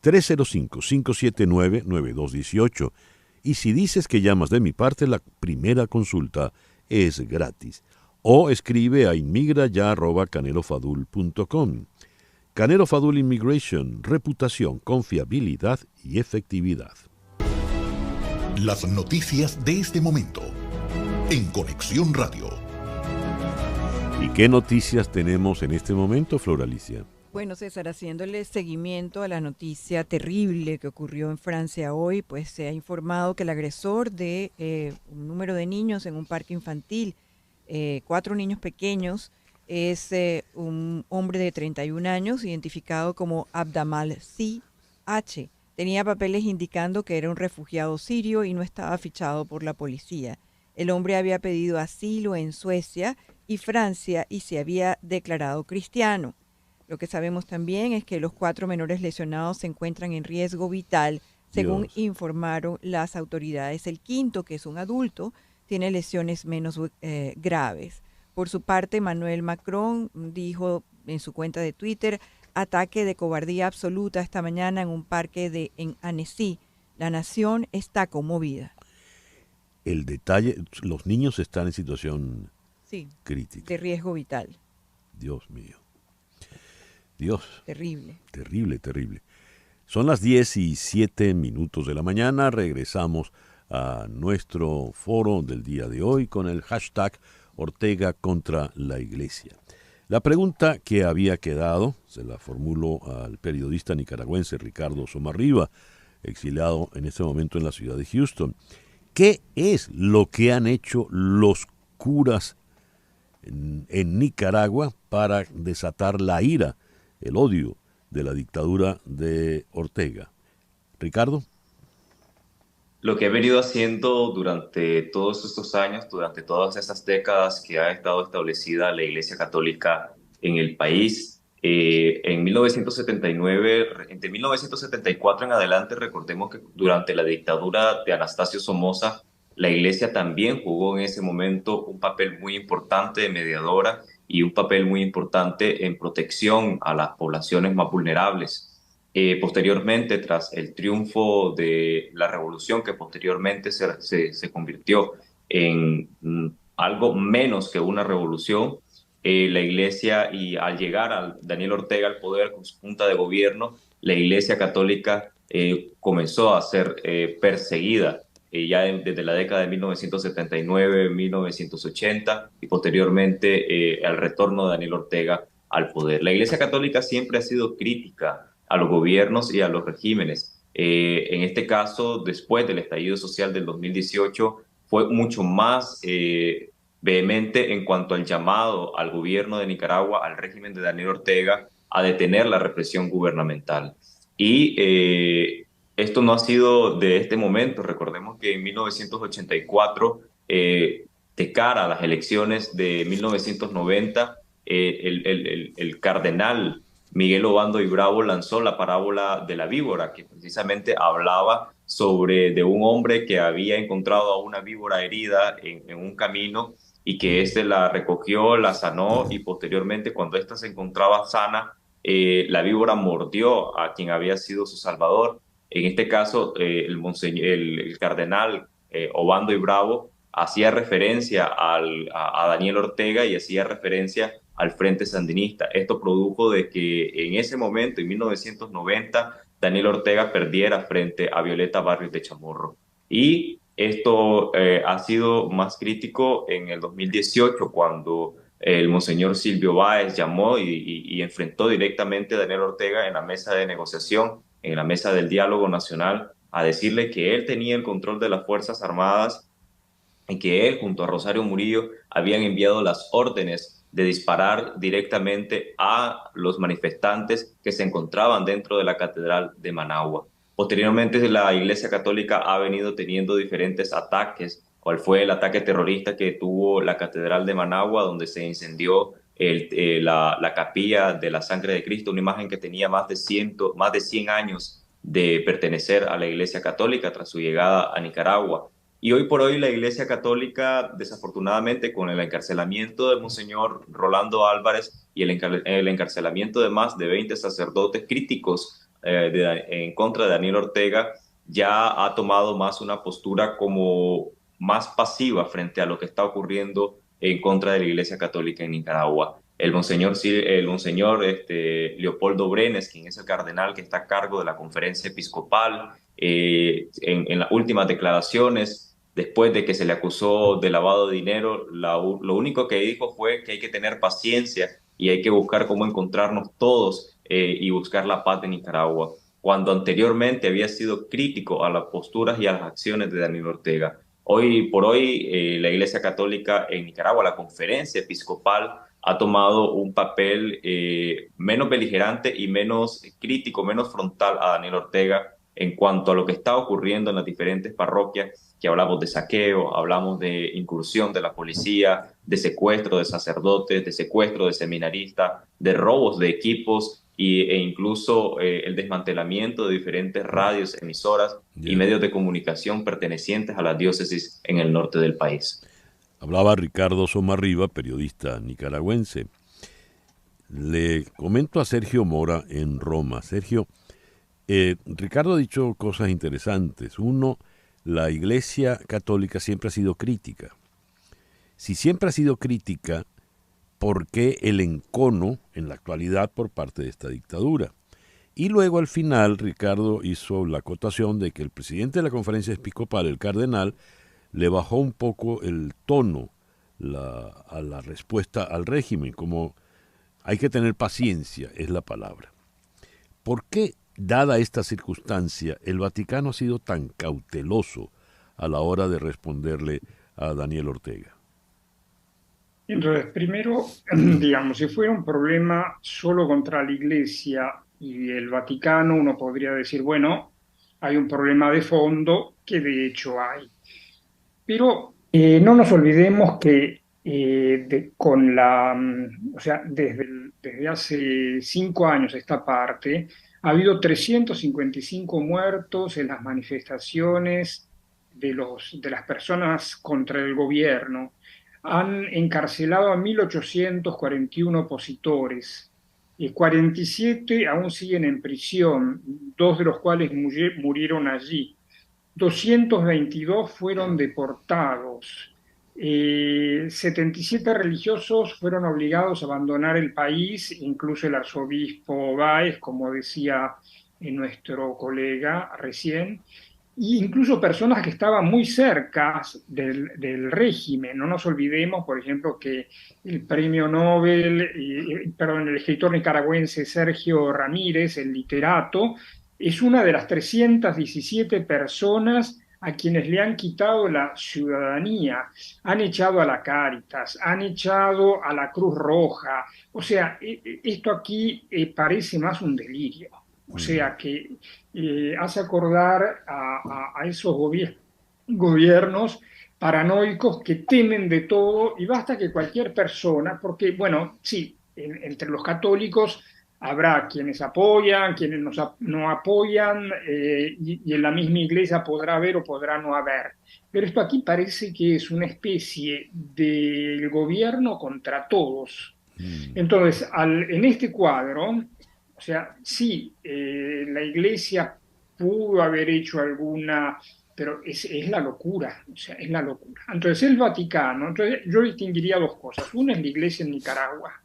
305-579-9218. Y si dices que llamas de mi parte, la primera consulta es gratis. O escribe a inmigraya@canelofadul.com. Canero Fadul Immigration, reputación, confiabilidad y efectividad. Las noticias de este momento en Conexión Radio. ¿Y qué noticias tenemos en este momento, Flor Alicia? Bueno, César, haciéndole seguimiento a la noticia terrible que ocurrió en Francia hoy, pues se ha informado que el agresor de un número de niños en un parque infantil, 4 niños pequeños, es un hombre de 31 años, identificado como Abdamal C.H. Tenía papeles indicando que era un refugiado sirio y no estaba fichado por la policía. El hombre había pedido asilo en Suecia y Francia y se había declarado cristiano. Lo que sabemos también es que los 4 menores lesionados se encuentran en riesgo vital, según informaron las autoridades. El quinto, que es un adulto, tiene lesiones menos graves. Por su parte, Emmanuel Macron dijo en su cuenta de Twitter: ataque de cobardía absoluta esta mañana en un parque en Annecy. La nación está conmovida. El detalle, los niños están en situación crítica. De riesgo vital. Dios mío. Dios. Terrible. Terrible, terrible. Son las 10:07 de la mañana. Regresamos a nuestro foro del día de hoy con el #Ortega contra la Iglesia. La pregunta que había quedado se la formulo al periodista nicaragüense Ricardo Somarriba, exiliado en este momento en la ciudad de Houston. ¿Qué es lo que han hecho los curas en Nicaragua para desatar la ira, el odio de la dictadura de Ortega? Ricardo. lo que he venido haciendo durante todos estos años, durante todas estas décadas que ha estado establecida la Iglesia Católica en el país. En 1979, entre 1974 en adelante, recordemos que durante la dictadura de Anastasio Somoza, la Iglesia también jugó en ese momento un papel muy importante de mediadora y un papel muy importante en protección a las poblaciones más vulnerables. Posteriormente, tras el triunfo de la revolución, que posteriormente se convirtió en algo menos que una revolución, la Iglesia, y al llegar a Daniel Ortega al poder con su junta de gobierno, la Iglesia Católica comenzó a ser perseguida desde la década de 1979, 1980 y posteriormente al retorno de Daniel Ortega al poder. La Iglesia Católica siempre ha sido crítica a los gobiernos y a los regímenes. En este caso, después del estallido social del 2018, fue mucho más vehemente en cuanto al llamado al gobierno de Nicaragua, al régimen de Daniel Ortega, a detener la represión gubernamental. Y esto no ha sido de este momento. Recordemos que en 1984, de cara a las elecciones de 1990, el cardenal Miguel Obando y Bravo lanzó la parábola de la víbora, que precisamente hablaba sobre de un hombre que había encontrado a una víbora herida en un camino y que éste la recogió, la sanó y posteriormente cuando ésta se encontraba sana, la víbora mordió a quien había sido su salvador. En este caso, el cardenal Obando y Bravo hacía referencia a Daniel Ortega y hacía referencia al Frente Sandinista. Esto produjo de que en ese momento, en 1990, Daniel Ortega perdiera frente a Violeta Barrios de Chamorro. Y esto ha sido más crítico en el 2018, cuando el monseñor Silvio Báez llamó y enfrentó directamente a Daniel Ortega en la mesa de negociación, en la mesa del diálogo nacional, a decirle que él tenía el control de las Fuerzas Armadas y que él, junto a Rosario Murillo, habían enviado las órdenes de disparar directamente a los manifestantes que se encontraban dentro de la Catedral de Managua. Posteriormente, la Iglesia Católica ha venido teniendo diferentes ataques, cual fue el ataque terrorista que tuvo la Catedral de Managua, donde se incendió la capilla de la Sangre de Cristo, una imagen que tenía más de 100 años de pertenecer a la Iglesia Católica tras su llegada a Nicaragua. Y hoy por hoy la Iglesia Católica, desafortunadamente, con el encarcelamiento del Monseñor Rolando Álvarez y el encarcelamiento de más de 20 sacerdotes críticos en contra de Daniel Ortega, ya ha tomado más una postura como más pasiva frente a lo que está ocurriendo en contra de la Iglesia Católica en Nicaragua. El monseñor Leopoldo Brenes, quien es el cardenal que está a cargo de la conferencia episcopal, en las últimas declaraciones, después de que se le acusó de lavado de dinero, lo único que dijo fue que hay que tener paciencia y hay que buscar cómo encontrarnos todos y buscar la paz de Nicaragua, cuando anteriormente había sido crítico a las posturas y a las acciones de Daniel Ortega. Hoy por hoy, la Iglesia Católica en Nicaragua, la conferencia episcopal, ha tomado un papel menos beligerante y menos crítico, menos frontal a Daniel Ortega en cuanto a lo que está ocurriendo en las diferentes parroquias, que hablamos de saqueo, hablamos de incursión de la policía, de secuestro de sacerdotes, de secuestro de seminaristas, de robos de equipos e incluso el desmantelamiento de diferentes radios, emisoras y medios de comunicación pertenecientes a las diócesis en el norte del país. Hablaba Ricardo Somarriba, periodista nicaragüense. Le comento a Sergio Mora en Roma. Sergio, Ricardo ha dicho cosas interesantes. Uno, la Iglesia Católica siempre ha sido crítica. Si siempre ha sido crítica, ¿por qué el encono en la actualidad por parte de esta dictadura? Y luego al final Ricardo hizo la acotación de que el presidente de la conferencia episcopal, el cardenal, le bajó un poco el tono a la respuesta al régimen, como hay que tener paciencia, es la palabra. ¿Por qué, dada esta circunstancia, el Vaticano ha sido tan cauteloso a la hora de responderle a Daniel Ortega? Entonces, primero, digamos, si fuera un problema solo contra la Iglesia y el Vaticano, uno podría decir, bueno, hay un problema de fondo que de hecho hay. Pero no nos olvidemos que o sea, desde hace 5 años esta parte, ha habido 355 muertos en las manifestaciones de las personas contra el gobierno. Han encarcelado a 1.841 opositores. 47 aún siguen en prisión, 2 de los cuales murieron allí. 222 fueron deportados. 77 religiosos fueron obligados a abandonar el país, incluso el arzobispo Báez, como decía nuestro colega recién, e incluso personas que estaban muy cerca del régimen. No nos olvidemos, por ejemplo, que el premio Nobel, perdón, el escritor nicaragüense Sergio Ramírez, el literato, es una de las 317 personas a quienes le han quitado la ciudadanía, han echado a la Cáritas, han echado a la Cruz Roja. O sea, esto aquí parece más un delirio. O sea, que hace acordar a esos gobiernos paranoicos que temen de todo, y basta que cualquier persona, porque, bueno, sí, entre los católicos habrá quienes apoyan, quienes no apoyan, y en la misma iglesia podrá haber o podrá no haber. Pero esto aquí parece que es una especie del gobierno contra todos. Entonces, en este cuadro, o sea, sí, la iglesia pudo haber hecho alguna, pero es la locura, o sea, es la locura. Entonces, el Vaticano, entonces yo distinguiría dos cosas. Una es la iglesia en Nicaragua.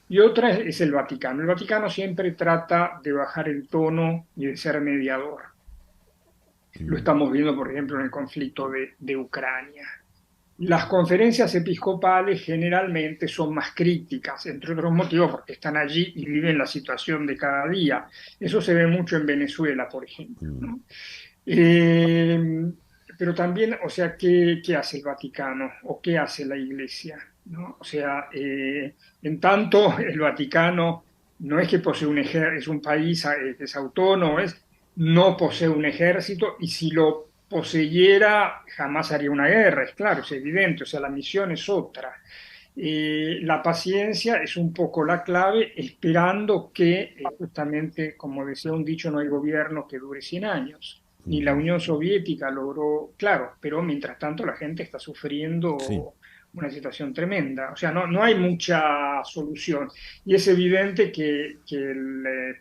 Y otra es el Vaticano. El Vaticano siempre trata de bajar el tono y de ser mediador. Lo estamos viendo, por ejemplo, en el conflicto de Ucrania. Las conferencias episcopales generalmente son más críticas, entre otros motivos porque están allí y viven la situación de cada día. Eso se ve mucho en Venezuela, por ejemplo, ¿no? Pero también, o sea, ¿qué hace el Vaticano o qué hace la Iglesia? ¿No? O sea, en tanto el Vaticano no es que posee un ejército, es un país que es autónomo, no posee un ejército, y si lo poseyera jamás haría una guerra, es claro, es evidente, o sea, la misión es otra. La paciencia es un poco la clave, esperando que, justamente, como decía un dicho, no hay gobierno que dure 100 años. Ni la Unión Soviética logró, claro, pero mientras tanto la gente está sufriendo una situación tremenda. O sea, no hay mucha solución. Y es evidente que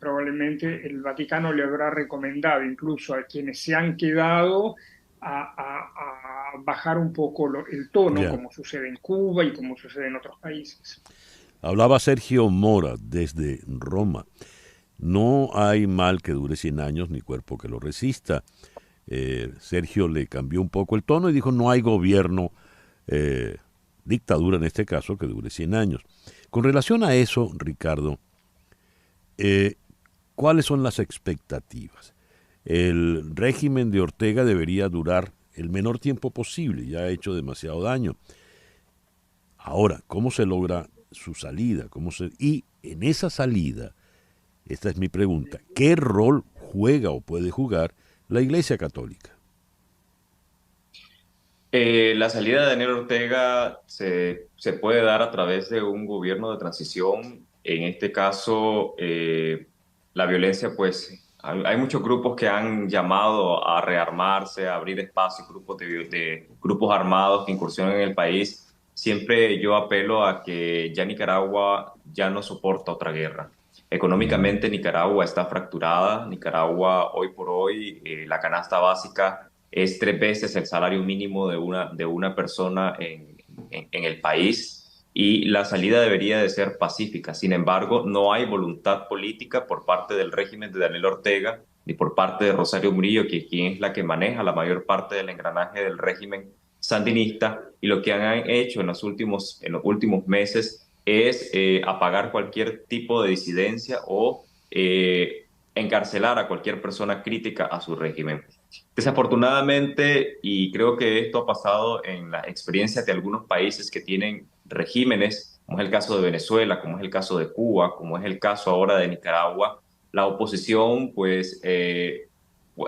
probablemente el Vaticano le habrá recomendado incluso a quienes se han quedado a bajar un poco el tono, como sucede en Cuba y como sucede en otros países. Hablaba Sergio Mora desde Roma. No hay mal que dure 100 años ni cuerpo que lo resista. Sergio le cambió un poco el tono y dijo no hay gobierno, dictadura en este caso, que dure 100 años. Con relación a eso, Ricardo, ¿cuáles son las expectativas? El régimen de Ortega debería durar el menor tiempo posible, ya ha hecho demasiado daño. Ahora, ¿cómo se logra su salida? Y en esa salida, esta es mi pregunta, ¿qué rol juega o puede jugar la Iglesia Católica? La salida de Daniel Ortega se puede dar a través de un gobierno de transición. En este caso, la violencia, pues, hay muchos grupos que han llamado a rearmarse, a abrir espacios, grupos de grupos armados que incursionan en el país. Siempre yo apelo a que ya Nicaragua ya no soporta otra guerra. Económicamente Nicaragua está fracturada. Nicaragua hoy por hoy, la canasta básica es 3 veces el salario mínimo de una persona en el país, y la salida debería de ser pacífica. Sin embargo, no hay voluntad política por parte del régimen de Daniel Ortega ni por parte de Rosario Murillo, quien es la que maneja la mayor parte del engranaje del régimen sandinista, y lo que han hecho en los últimos meses es apagar cualquier tipo de disidencia o encarcelar a cualquier persona crítica a su régimen. Desafortunadamente, y creo que esto ha pasado en la experiencia de algunos países que tienen regímenes, como es el caso de Venezuela, como es el caso de Cuba, como es el caso ahora de Nicaragua, la oposición pues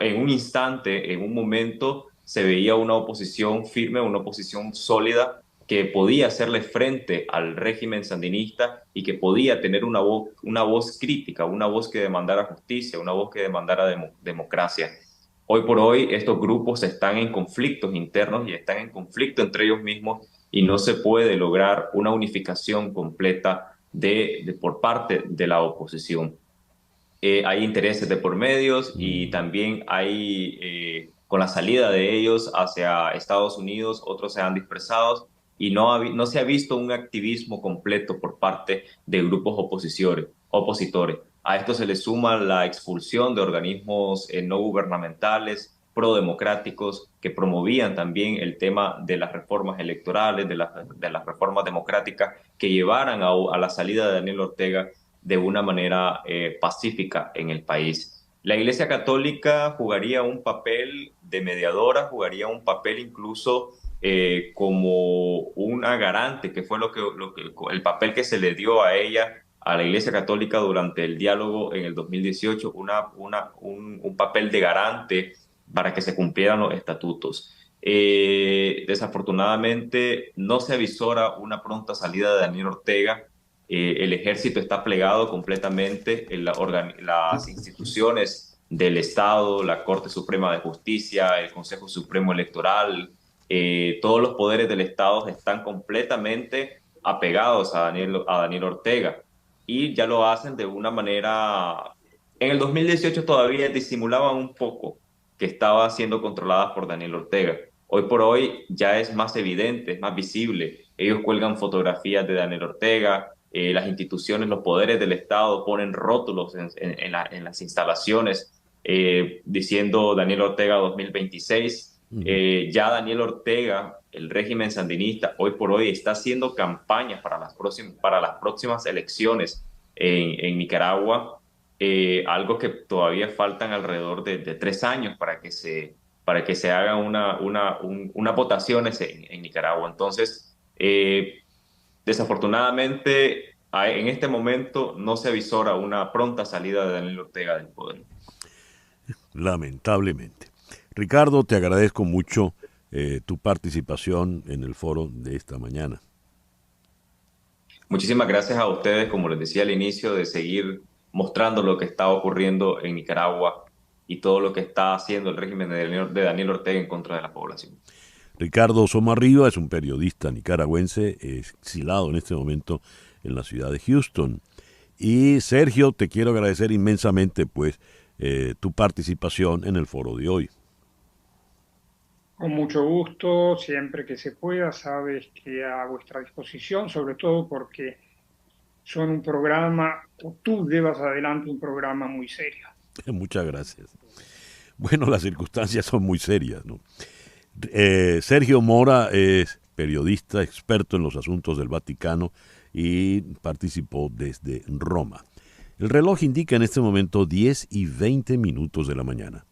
en un instante, en un momento, se veía una oposición firme, una oposición sólida que podía hacerle frente al régimen sandinista y que podía tener una voz crítica, una voz que demandara justicia, una voz que demandara democracia. Hoy por hoy estos grupos están en conflictos internos y están en conflicto entre ellos mismos y no se puede lograr una unificación completa por parte de la oposición. Hay intereses de por medios y también hay, con la salida de ellos hacia Estados Unidos, otros se han dispersado y no se ha visto un activismo completo por parte de grupos opositores. A esto se le suma la expulsión de organismos no gubernamentales, prodemocráticos, que promovían también el tema de las reformas electorales, de las reformas democráticas, que llevaran a la salida de Daniel Ortega de una manera pacífica en el país. La Iglesia Católica jugaría un papel de mediadora, jugaría un papel incluso como una garante, que fue el papel que se le dio a ella, a la Iglesia Católica durante el diálogo en el 2018, un papel de garante para que se cumplieran los estatutos. Desafortunadamente no se avisora una pronta salida de Daniel Ortega. El ejército está plegado completamente, las instituciones del Estado, la Corte Suprema de Justicia, el Consejo Supremo Electoral, todos los poderes del Estado están completamente apegados a Daniel Ortega y ya lo hacen de una manera... En el 2018 todavía disimulaban un poco que estaba siendo controlada por Daniel Ortega. Hoy por hoy ya es más evidente, es más visible. Ellos cuelgan fotografías de Daniel Ortega, las instituciones, los poderes del Estado ponen rótulos en las instalaciones diciendo Daniel Ortega 2026. Ya Daniel Ortega, el régimen sandinista, hoy por hoy está haciendo campañas para las próximas elecciones en Nicaragua, algo que todavía faltan alrededor de 3 años para que se hagan unas votaciones en Nicaragua. Entonces, desafortunadamente, en este momento no se avisora una pronta salida de Daniel Ortega del poder. Lamentablemente. Ricardo, te agradezco mucho tu participación en el foro de esta mañana. Muchísimas gracias a ustedes, como les decía al inicio, de seguir mostrando lo que está ocurriendo en Nicaragua y todo lo que está haciendo el régimen de Daniel Ortega en contra de la población. Ricardo Somarriba es un periodista nicaragüense exilado en este momento en la ciudad de Houston. Y Sergio, te quiero agradecer inmensamente pues tu participación en el foro de hoy. Con mucho gusto, siempre que se pueda, sabes que a vuestra disposición, sobre todo porque son un programa, o tú llevas adelante un programa muy serio. Muchas gracias. Bueno, las circunstancias son muy serias, ¿no? Sergio Mora es periodista, experto en los asuntos del Vaticano y participó desde Roma. El reloj indica en este momento 10:20 de la mañana.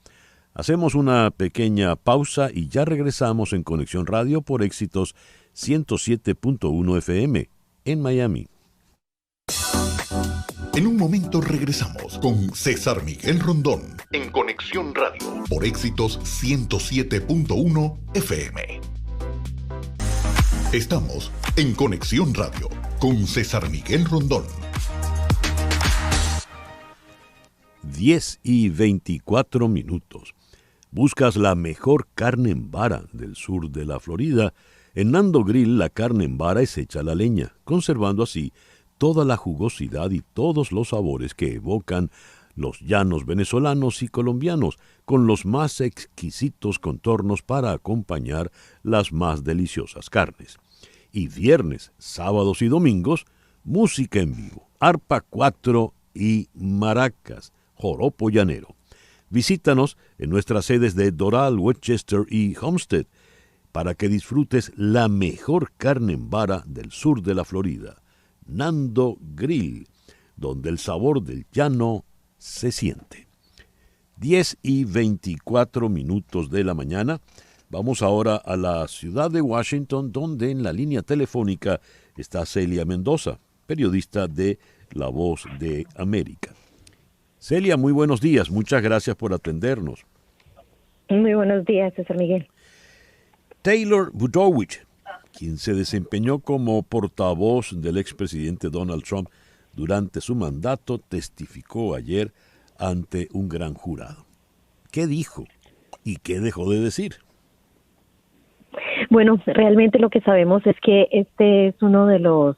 Hacemos una pequeña pausa y ya regresamos en Conexión Radio por Éxitos 107.1 FM en Miami. En un momento regresamos con César Miguel Rondón en Conexión Radio por Éxitos 107.1 FM. Estamos en Conexión Radio con César Miguel Rondón. 10:24. ¿Buscas la mejor carne en vara del sur de la Florida? En Nando Grill la carne en vara es hecha a la leña, conservando así toda la jugosidad y todos los sabores que evocan los llanos venezolanos y colombianos, con los más exquisitos contornos para acompañar las más deliciosas carnes. Y viernes, sábados y domingos, música en vivo, arpa 4 y maracas, joropo llanero. Visítanos en nuestras sedes de Doral, Westchester y Homestead para que disfrutes la mejor carne en vara del sur de la Florida. Nando Grill, donde el sabor del llano se siente. 10:24 de la mañana. Vamos ahora a la ciudad de Washington, donde en la línea telefónica está Celia Mendoza, periodista de La Voz de América. Celia, muy buenos días. Muchas gracias por atendernos. Muy buenos días, César Miguel. Taylor Budowich, quien se desempeñó como portavoz del expresidente Donald Trump durante su mandato, testificó ayer ante un gran jurado. ¿Qué dijo y qué dejó de decir? Bueno, realmente lo que sabemos es que este es uno de los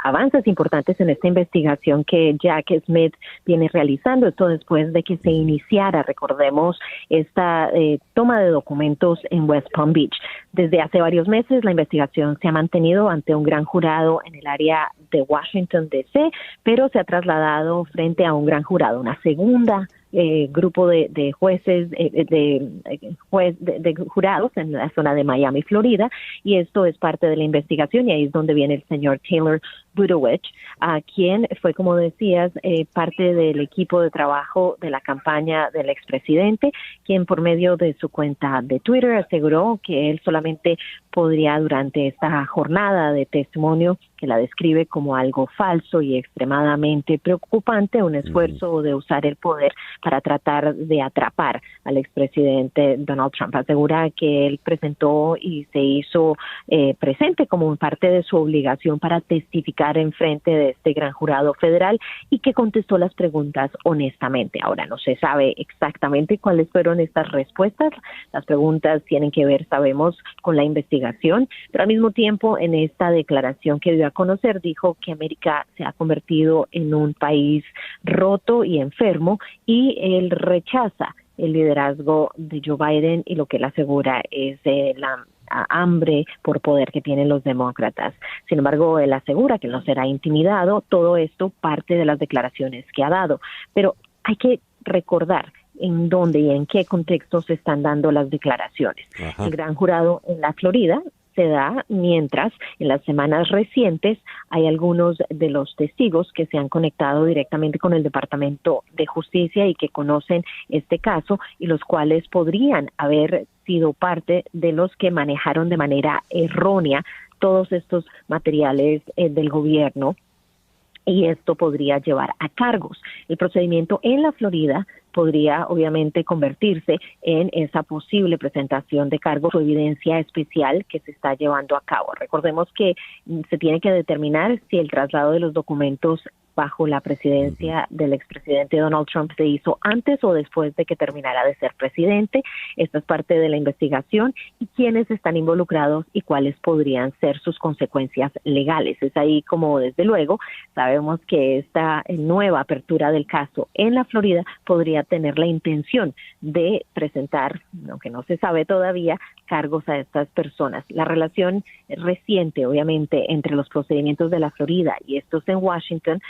avances importantes en esta investigación que Jack Smith viene realizando. Esto después de que se iniciara, recordemos, esta toma de documentos en West Palm Beach. Desde hace varios meses la investigación se ha mantenido ante un gran jurado en el área de Washington, D.C., pero se ha trasladado frente a un gran jurado, una segunda grupo de jueces, de jurados en la zona de Miami, Florida, y esto es parte de la investigación, y ahí es donde viene el señor Taylor Budowich, quien fue, como decías, parte del equipo de trabajo de la campaña del expresidente, quien por medio de su cuenta de Twitter aseguró que él solamente podría, durante esta jornada de testimonio, que la describe como algo falso y extremadamente preocupante, un esfuerzo de usar el poder para tratar de atrapar al expresidente Donald Trump. Asegura que él presentó y se hizo presente como parte de su obligación para testificar en frente de este gran jurado federal y que contestó las preguntas honestamente. Ahora, no se sabe exactamente cuáles fueron estas respuestas. Las preguntas tienen que ver, sabemos, con la investigación, pero al mismo tiempo en esta declaración que dio a conocer dijo que América se ha convertido en un país roto y enfermo, y él rechaza el liderazgo de Joe Biden y lo que él asegura es la hambre por poder que tienen los demócratas. Sin embargo, él asegura que no será intimidado. Todo esto parte de las declaraciones que ha dado. Pero hay que recordar en dónde y en qué contexto se están dando las declaraciones. Ajá. El gran jurado en la Florida se da mientras en las semanas recientes hay algunos de los testigos que se han conectado directamente con el Departamento de Justicia y que conocen este caso, y los cuales podrían haber sido parte de los que manejaron de manera errónea todos estos materiales del gobierno, y esto podría llevar a cargos. El procedimiento en la Florida podría obviamente convertirse en esa posible presentación de cargos o evidencia especial que se está llevando a cabo. Recordemos que se tiene que determinar si el traslado de los documentos bajo la presidencia del expresidente Donald Trump se hizo antes o después de que terminara de ser presidente. Esta es parte de la investigación y quiénes están involucrados y cuáles podrían ser sus consecuencias legales. Es ahí como, desde luego, sabemos que esta nueva apertura del caso en la Florida podría tener la intención de presentar, aunque no se sabe todavía, cargos a estas personas. La relación reciente, obviamente, entre los procedimientos de la Florida y estos en Washington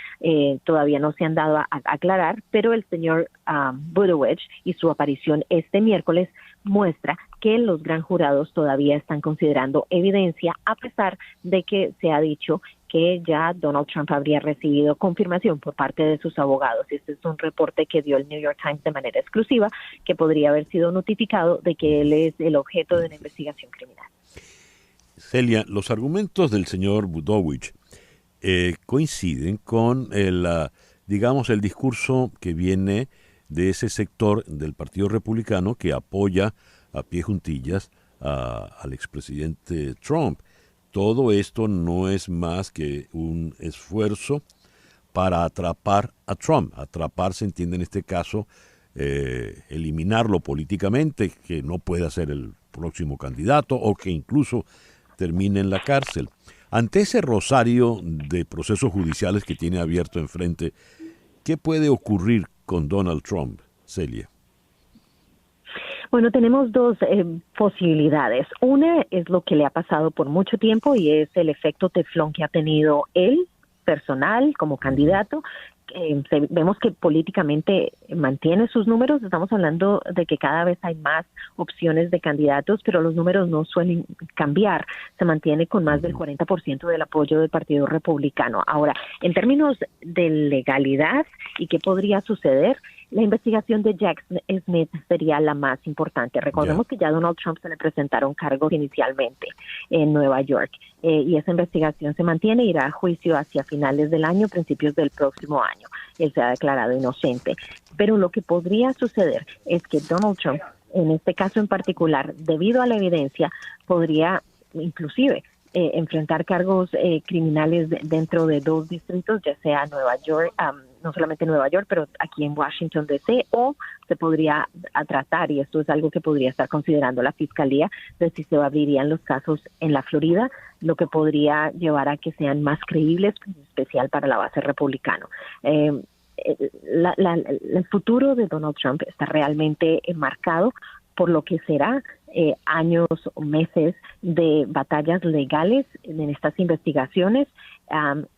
todavía no se han dado a aclarar, pero el señor Budowich y su aparición este miércoles muestra que los gran jurados todavía están considerando evidencia, a pesar de que se ha dicho que ya Donald Trump habría recibido confirmación por parte de sus abogados. Este es un reporte que dio el New York Times de manera exclusiva, que podría haber sido notificado de que él es el objeto de una investigación criminal. Celia, los argumentos del señor Budowich coinciden con el discurso que viene de ese sector del Partido Republicano que apoya a pie juntillas al expresidente Trump. Todo esto no es más que un esfuerzo para atrapar a Trump. Atrapar se entiende en este caso eliminarlo políticamente, que no pueda ser el próximo candidato o que incluso termine en la cárcel. Ante ese rosario de procesos judiciales que tiene abierto enfrente, ¿qué puede ocurrir con Donald Trump, Celia? Bueno, tenemos dos posibilidades. Una es lo que le ha pasado por mucho tiempo y es el efecto teflón que ha tenido él, personal, como candidato. Vemos que políticamente mantiene sus números. Estamos hablando de que cada vez hay más opciones de candidatos, pero los números no suelen cambiar. Se mantiene con más del 40% del apoyo del Partido Republicano. Ahora, en términos de legalidad y qué podría suceder, la investigación de Jack Smith sería la más importante. Recordemos que ya a Donald Trump se le presentaron cargos inicialmente en Nueva York y esa investigación se mantiene, irá a juicio hacia finales del año, principios del próximo año. Él se ha declarado inocente. Pero lo que podría suceder es que Donald Trump en este caso en particular, debido a la evidencia, podría inclusive enfrentar cargos criminales dentro de 2 distritos, ya sea Nueva York, no solamente Nueva York, pero aquí en Washington D.C., o se podría tratar, y esto es algo que podría estar considerando la Fiscalía, de si se abrirían los casos en la Florida, lo que podría llevar a que sean más creíbles, en especial para la base republicana. El futuro de Donald Trump está realmente marcado por lo que será años o meses de batallas legales en estas investigaciones,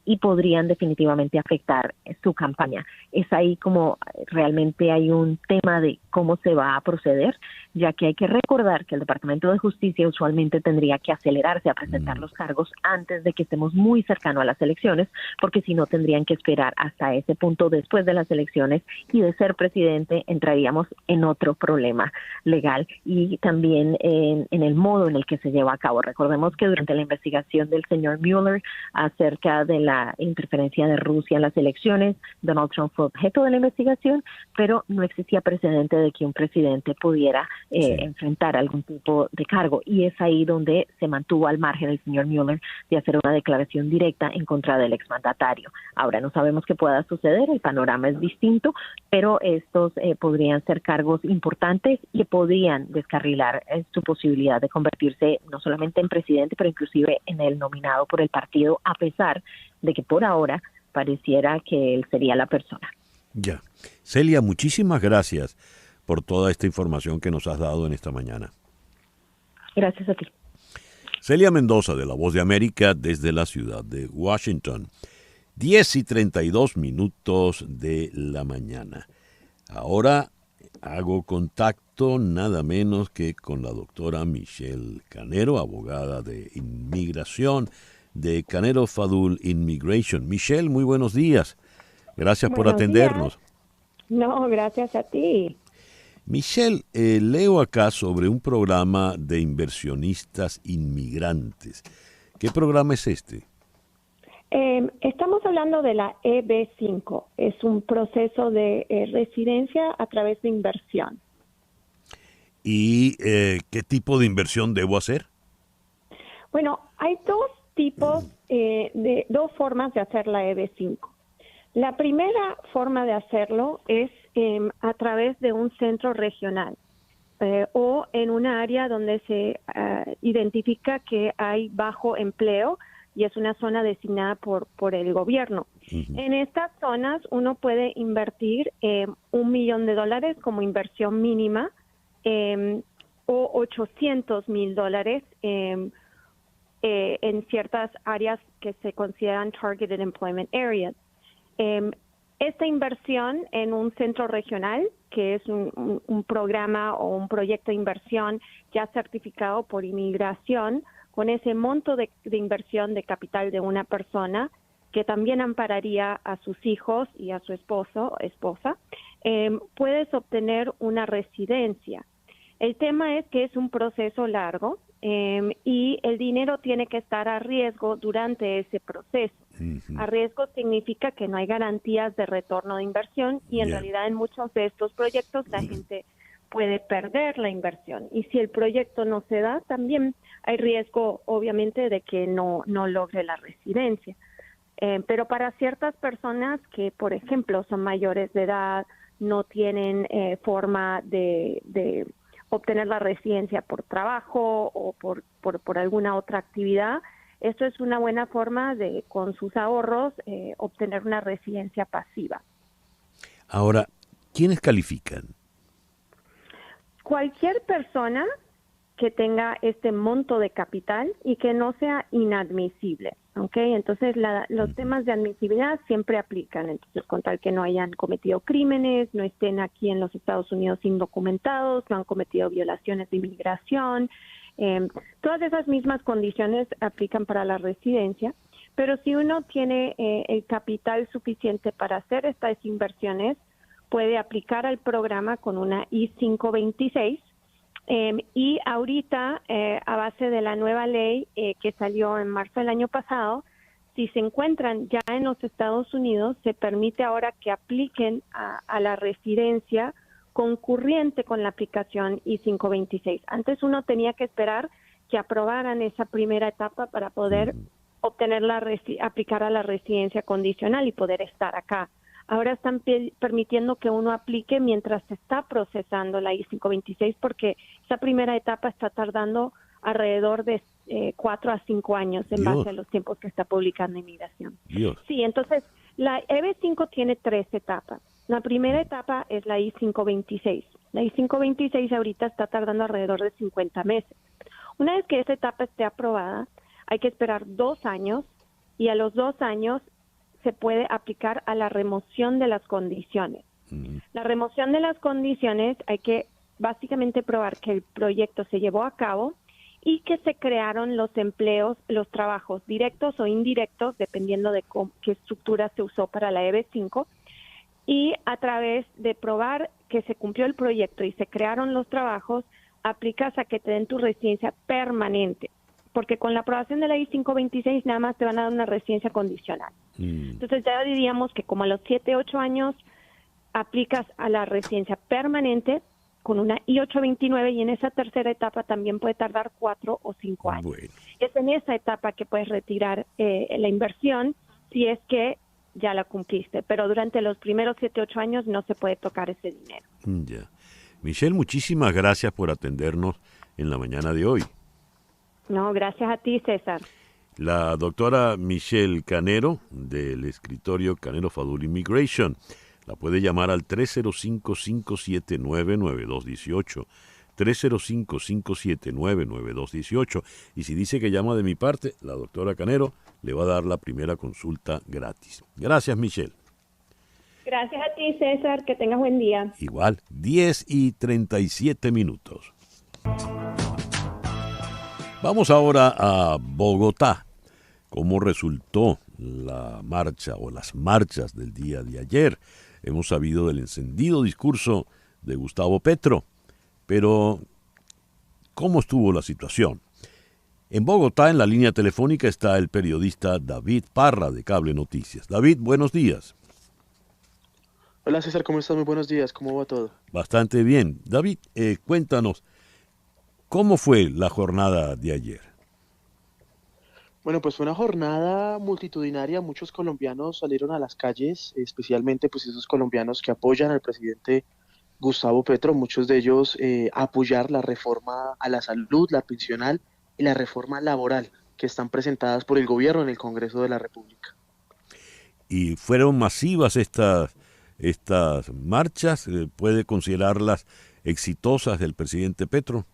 y podrían definitivamente afectar su campaña. Es ahí como realmente hay un tema de cómo se va a proceder, ya que hay que recordar que el Departamento de Justicia usualmente tendría que acelerarse a presentar los cargos antes de que estemos muy cercanos a las elecciones, porque si no tendrían que esperar hasta ese punto después de las elecciones, y de ser presidente entraríamos en otro problema legal y también en el modo en el que se lleva a cabo. Recordemos que durante la investigación del señor Mueller acerca de la interferencia de Rusia en las elecciones, Donald Trump fue objeto de la investigación, pero no existía precedente de que un presidente pudiera enfrentar algún tipo de cargo, y es ahí donde se mantuvo al margen el señor Mueller de hacer una declaración directa en contra del exmandatario. Ahora no sabemos qué pueda suceder, el panorama es distinto, pero estos podrían ser cargos importantes y podrían descarrilar su posibilidad de convertirse no solamente en presidente, pero inclusive en el nominado por el partido, a pesar de que por ahora pareciera que él sería la persona. Ya. Celia, muchísimas gracias por toda esta información que nos has dado en esta mañana. Gracias a ti. Celia Mendoza, de La Voz de América, desde la ciudad de Washington. 10:32 de la mañana. Ahora hago contacto nada menos que con la doctora Michelle Canero, abogada de inmigración de Canero Fadul Immigration. Michelle, muy buenos días. Gracias por atendernos. No, gracias a ti. Michelle, leo acá sobre un programa de inversionistas inmigrantes. ¿Qué programa es este? Estamos hablando de la EB5. Es un proceso de residencia a través de inversión. ¿Y qué tipo de inversión debo hacer? Bueno, hay dos formas de hacer la EB5. La primera forma de hacerlo es a través de un centro regional o en una área donde se identifica que hay bajo empleo y es una zona designada por el gobierno. En estas zonas uno puede invertir $1 millón como inversión mínima o $800,000 en ciertas áreas que se consideran Targeted Employment Areas. Esta inversión en un centro regional, que es un programa o un proyecto de inversión ya certificado por inmigración, con ese monto de inversión de capital de una persona, que también ampararía a sus hijos y a su esposa, puedes obtener una residencia. El tema es que es un proceso largo y el dinero tiene que estar a riesgo durante ese proceso. A riesgo significa que no hay garantías de retorno de inversión y en realidad en muchos de estos proyectos la gente puede perder la inversión. Y si el proyecto no se da, también hay riesgo, obviamente, de que no logre la residencia. Pero para ciertas personas que, por ejemplo, son mayores de edad, no tienen forma de obtener la residencia por trabajo o por alguna otra actividad, esto es una buena forma de, con sus ahorros, obtener una residencia pasiva. Ahora, ¿quiénes califican? Cualquier persona que tenga este monto de capital y que no sea inadmisible, ¿ok? Entonces, los temas de admisibilidad siempre aplican. Entonces, con tal que no hayan cometido crímenes, no estén aquí en los Estados Unidos indocumentados, no han cometido violaciones de inmigración, todas esas mismas condiciones aplican para la residencia. Pero si uno tiene el capital suficiente para hacer estas inversiones, puede aplicar al programa con una I-526 y ahorita, a base de la nueva ley que salió en marzo del año pasado, si se encuentran ya en los Estados Unidos, se permite ahora que apliquen a la residencia concurrente con la aplicación I-526. Antes uno tenía que esperar que aprobaran esa primera etapa para poder obtener aplicar a la residencia condicional y poder estar acá. Ahora están permitiendo que uno aplique mientras se está procesando la I-526 porque esa primera etapa está tardando alrededor de 4 a 5 años en base a los tiempos que está publicando Inmigración. Sí, entonces la EB5 tiene 3 etapas. La primera etapa es la I-526. La I-526 ahorita está tardando alrededor de 50 meses. Una vez que esa etapa esté aprobada, hay que esperar 2 años y a los 2 años se puede aplicar a la remoción de las condiciones. La remoción de las condiciones hay que básicamente probar que el proyecto se llevó a cabo y que se crearon los empleos, los trabajos directos o indirectos, dependiendo de qué estructura se usó para la EB5, y a través de probar que se cumplió el proyecto y se crearon los trabajos, aplicas a que te den tu residencia permanente, porque con la aprobación de la I-526 nada más te van a dar una residencia condicional. Entonces ya diríamos que como a los 7, 8 años aplicas a la residencia permanente con una I-829 y en esa tercera etapa también puede tardar 4 o 5 años. Bueno. Es en esa etapa que puedes retirar la inversión si es que ya la cumpliste, pero durante los primeros 7, 8 años no se puede tocar ese dinero. Ya. Michelle, muchísimas gracias por atendernos en la mañana de hoy. No, gracias a ti, César. La doctora Michelle Canero, del escritorio Canero Fadul Immigration. La puede llamar al 305-579-9218. 305-579-9218. Y si dice que llama de mi parte, la doctora Canero le va a dar la primera consulta gratis. Gracias, Michelle. Gracias a ti, César. Que tengas buen día. Igual, 10:37. Vamos ahora a Bogotá. ¿Cómo resultó la marcha o las marchas del día de ayer? Hemos sabido del encendido discurso de Gustavo Petro, pero ¿cómo estuvo la situación? En Bogotá, en la línea telefónica, está el periodista David Parra de Cable Noticias. David, buenos días. Hola César, ¿cómo estás? Muy buenos días, ¿cómo va todo? Bastante bien. David, cuéntanos, ¿cómo fue la jornada de ayer? Bueno, pues fue una jornada multitudinaria, muchos colombianos salieron a las calles, especialmente pues esos colombianos que apoyan al presidente Gustavo Petro, muchos de ellos apoyar la reforma a la salud, la pensional y la reforma laboral que están presentadas por el gobierno en el Congreso de la República. ¿Y fueron masivas estas marchas? ¿Puede considerarlas exitosas del presidente Petro?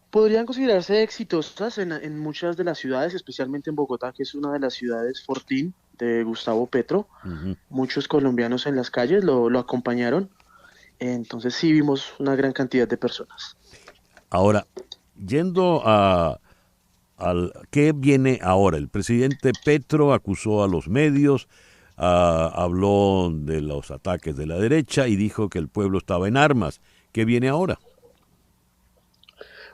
Podrían considerarse exitosas en muchas de las ciudades, especialmente en Bogotá, que es una de las ciudades fortín de Gustavo Petro. Muchos colombianos en las calles lo acompañaron, entonces sí vimos una gran cantidad de personas. Ahora, yendo al ¿qué viene ahora? El presidente Petro acusó a los medios, habló de los ataques de la derecha y dijo que el pueblo estaba en armas. ¿Qué viene ahora?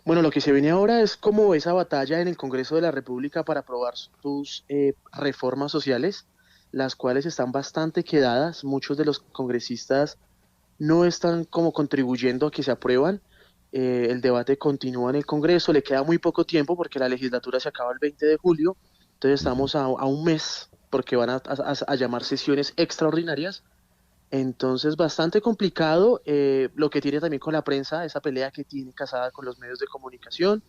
Bueno, lo que se viene ahora es como esa batalla en el Congreso de la República para aprobar sus reformas sociales, las cuales están bastante quedadas. Muchos de los congresistas no están como contribuyendo a que se aprueban. El debate continúa en el Congreso, le queda muy poco tiempo porque la legislatura se acaba el 20 de julio, entonces estamos a un mes porque van a llamar sesiones extraordinarias. Entonces, bastante complicado lo que tiene también con la prensa, esa pelea que tiene casada con los medios de comunicación.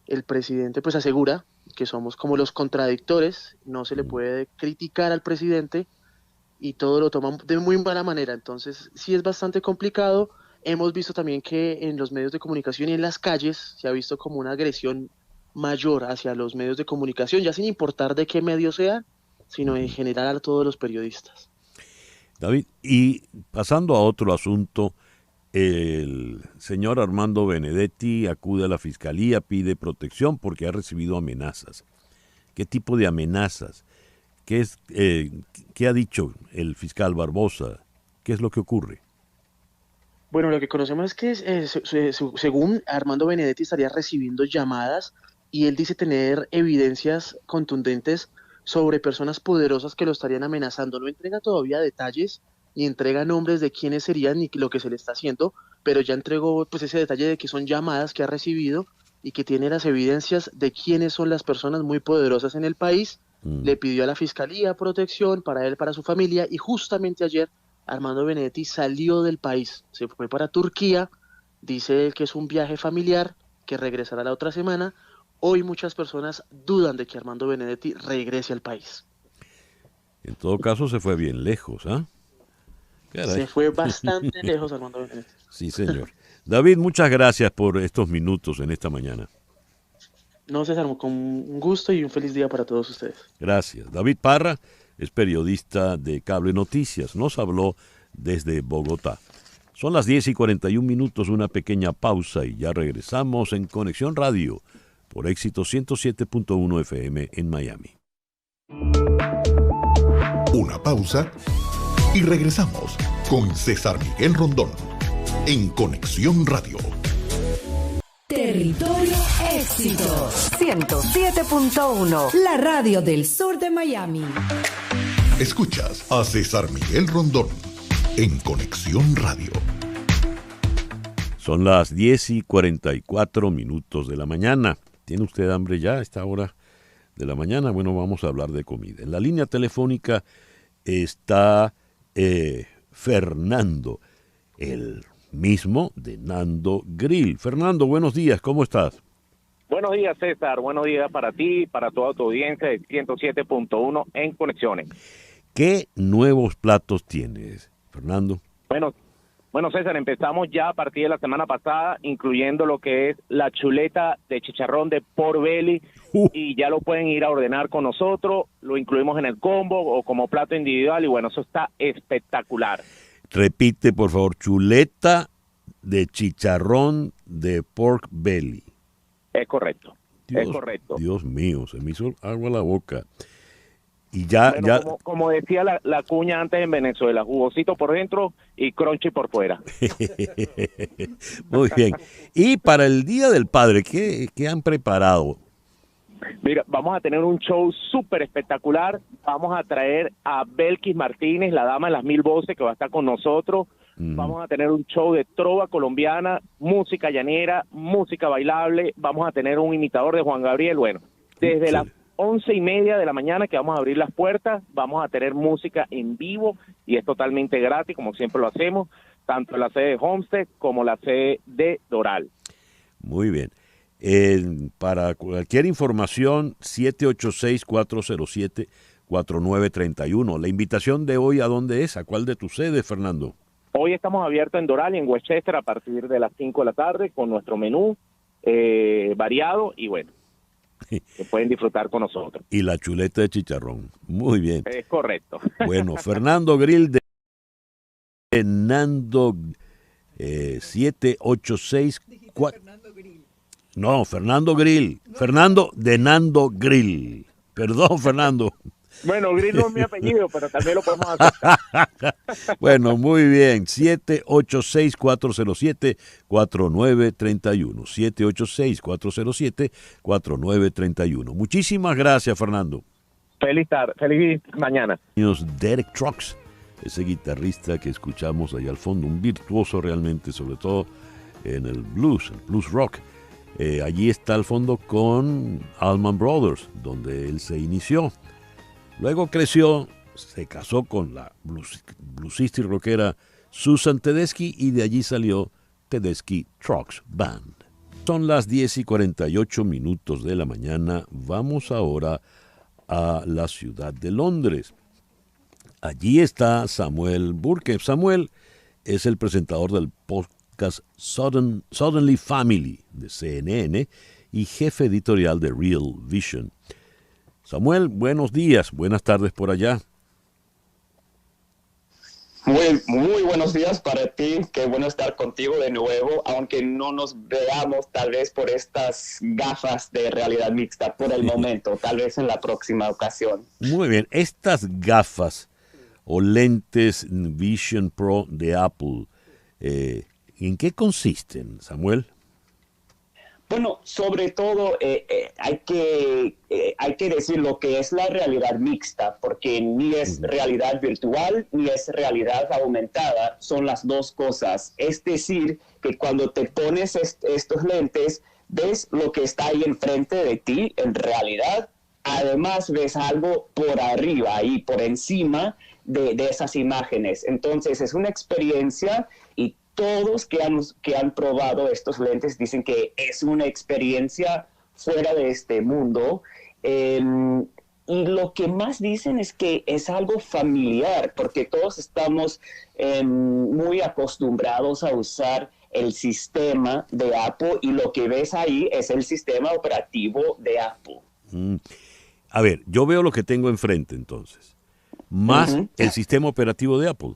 El presidente pues asegura que somos como los contradictores, no se le puede criticar al presidente y todo lo toman de muy mala manera. Entonces, sí es bastante complicado. Hemos visto también que en los medios de comunicación y en las calles se ha visto como una agresión mayor hacia los medios de comunicación, ya sin importar de qué medio sea, sino en general a todos los periodistas. David, y pasando a otro asunto, el señor Armando Benedetti acude a la fiscalía, pide protección porque ha recibido amenazas. ¿Qué tipo de amenazas? ¿Qué ha dicho el fiscal Barbosa? ¿Qué es lo que ocurre? Bueno, lo que conocemos es que según Armando Benedetti estaría recibiendo llamadas y él dice tener evidencias contundentes sobre personas poderosas que lo estarían amenazando. No entrega todavía detalles ni entrega nombres de quiénes serían ni lo que se le está haciendo, pero ya entregó pues ese detalle de que son llamadas que ha recibido y que tiene las evidencias de quiénes son las personas muy poderosas en el país. Le pidió a la fiscalía protección para él, para su familia, y justamente ayer Armando Benedetti salió del país, se fue para Turquía, dice él que es un viaje familiar, que regresará la otra semana. Hoy muchas personas dudan de que Armando Benedetti regrese al país. En todo caso se fue bien lejos, ¿ah? Se fue bastante lejos Armando Benedetti. Sí, señor. David, muchas gracias por estos minutos en esta mañana. No, César, con un gusto y un feliz día para todos ustedes. Gracias. David Parra es periodista de Cable Noticias. Nos habló desde Bogotá. Son las 10:41, una pequeña pausa y ya regresamos en Conexión Radio por Éxito 107.1 FM en Miami. Una pausa y regresamos con César Miguel Rondón en Conexión Radio. Territorio Éxitos 107.1, la radio del sur de Miami. Escuchas a César Miguel Rondón en Conexión Radio. Son las 10:44 de la mañana. ¿Tiene usted hambre ya a esta hora de la mañana? Bueno, vamos a hablar de comida. En la línea telefónica está Fernando, el mismo de Nando Grill. Fernando, buenos días, ¿cómo estás? Buenos días, César. Buenos días para ti, para toda tu audiencia de 107.1 en Conexiones. ¿Qué nuevos platos tienes, Fernando? Bueno, César, empezamos ya a partir de la semana pasada, incluyendo lo que es la chuleta de chicharrón de pork belly, y ya lo pueden ir a ordenar con nosotros, lo incluimos en el combo o como plato individual, y bueno, eso está espectacular. Repite, por favor, chuleta de chicharrón de pork belly. Es correcto, es correcto. Dios mío, se me hizo agua la boca. Y ya, bueno, ya... Como decía la cuña antes en Venezuela, jugosito por dentro y crunchy por fuera. Muy bien. Y para el Día del Padre, ¿qué han preparado? Mira, vamos a tener un show súper espectacular. Vamos a traer a Belkis Martínez, la dama de las 1000 voces, que va a estar con nosotros. Vamos a tener un show de trova colombiana, música llanera, música bailable. Vamos a tener un imitador de Juan Gabriel. Bueno, desde las 11:30 de la mañana que vamos a abrir las puertas, vamos a tener música en vivo y es totalmente gratis, como siempre lo hacemos, tanto la sede de Homestead como la sede de Doral. Muy bien. Para cualquier información, 786-407-4931. La invitación de hoy, ¿a dónde es? ¿A cuál de tus sedes, Fernando? Hoy estamos abiertos en Doral y en Westchester a partir de las 5 de la tarde con nuestro menú variado y bueno, que pueden disfrutar con nosotros. Y la chuleta de chicharrón. Muy bien. Es correcto. Bueno, Fernando Grill de Nando 786... No, Fernando Grill. Fernando de Nando Grill. Perdón, Fernando. Bueno, Grill no es mi apellido, pero también lo podemos hacer. Bueno, muy bien. 786-407-4931. 786-407-4931. Muchísimas gracias, Fernando. Feliz tarde, feliz mañana. Derek Trucks, ese guitarrista que escuchamos ahí al fondo, un virtuoso realmente, sobre todo en el blues rock. Allí está al fondo con Allman Brothers, donde él se inició. Luego creció, se casó con la bluesista y rockera Susan Tedeschi y de allí salió Tedeschi Trucks Band. Son las 10:48 de la mañana. Vamos ahora a la ciudad de Londres. Allí está Samuel Burke. Samuel es el presentador del podcast Suddenly Family de CNN y jefe editorial de Real Vision. Samuel, buenos días, buenas tardes por allá. Muy buenos días para ti, qué bueno estar contigo de nuevo, aunque no nos veamos tal vez por estas gafas de realidad mixta por el momento, tal vez en la próxima ocasión. Muy bien, estas gafas o lentes Vision Pro de Apple, ¿en qué consisten, Samuel? Bueno, sobre todo hay que decir lo que es la realidad mixta, porque ni es realidad virtual ni es realidad aumentada, son las dos cosas. Es decir, que cuando te pones estos lentes, ves lo que está ahí enfrente de ti en realidad, además ves algo por arriba y por encima de esas imágenes. Entonces es una experiencia y todos que han probado estos lentes dicen que es una experiencia fuera de este mundo. Y lo que más dicen es que es algo familiar, porque todos estamos muy acostumbrados a usar el sistema de Apple y lo que ves ahí es el sistema operativo de Apple. A ver, yo veo lo que tengo enfrente entonces, más el sistema operativo de Apple.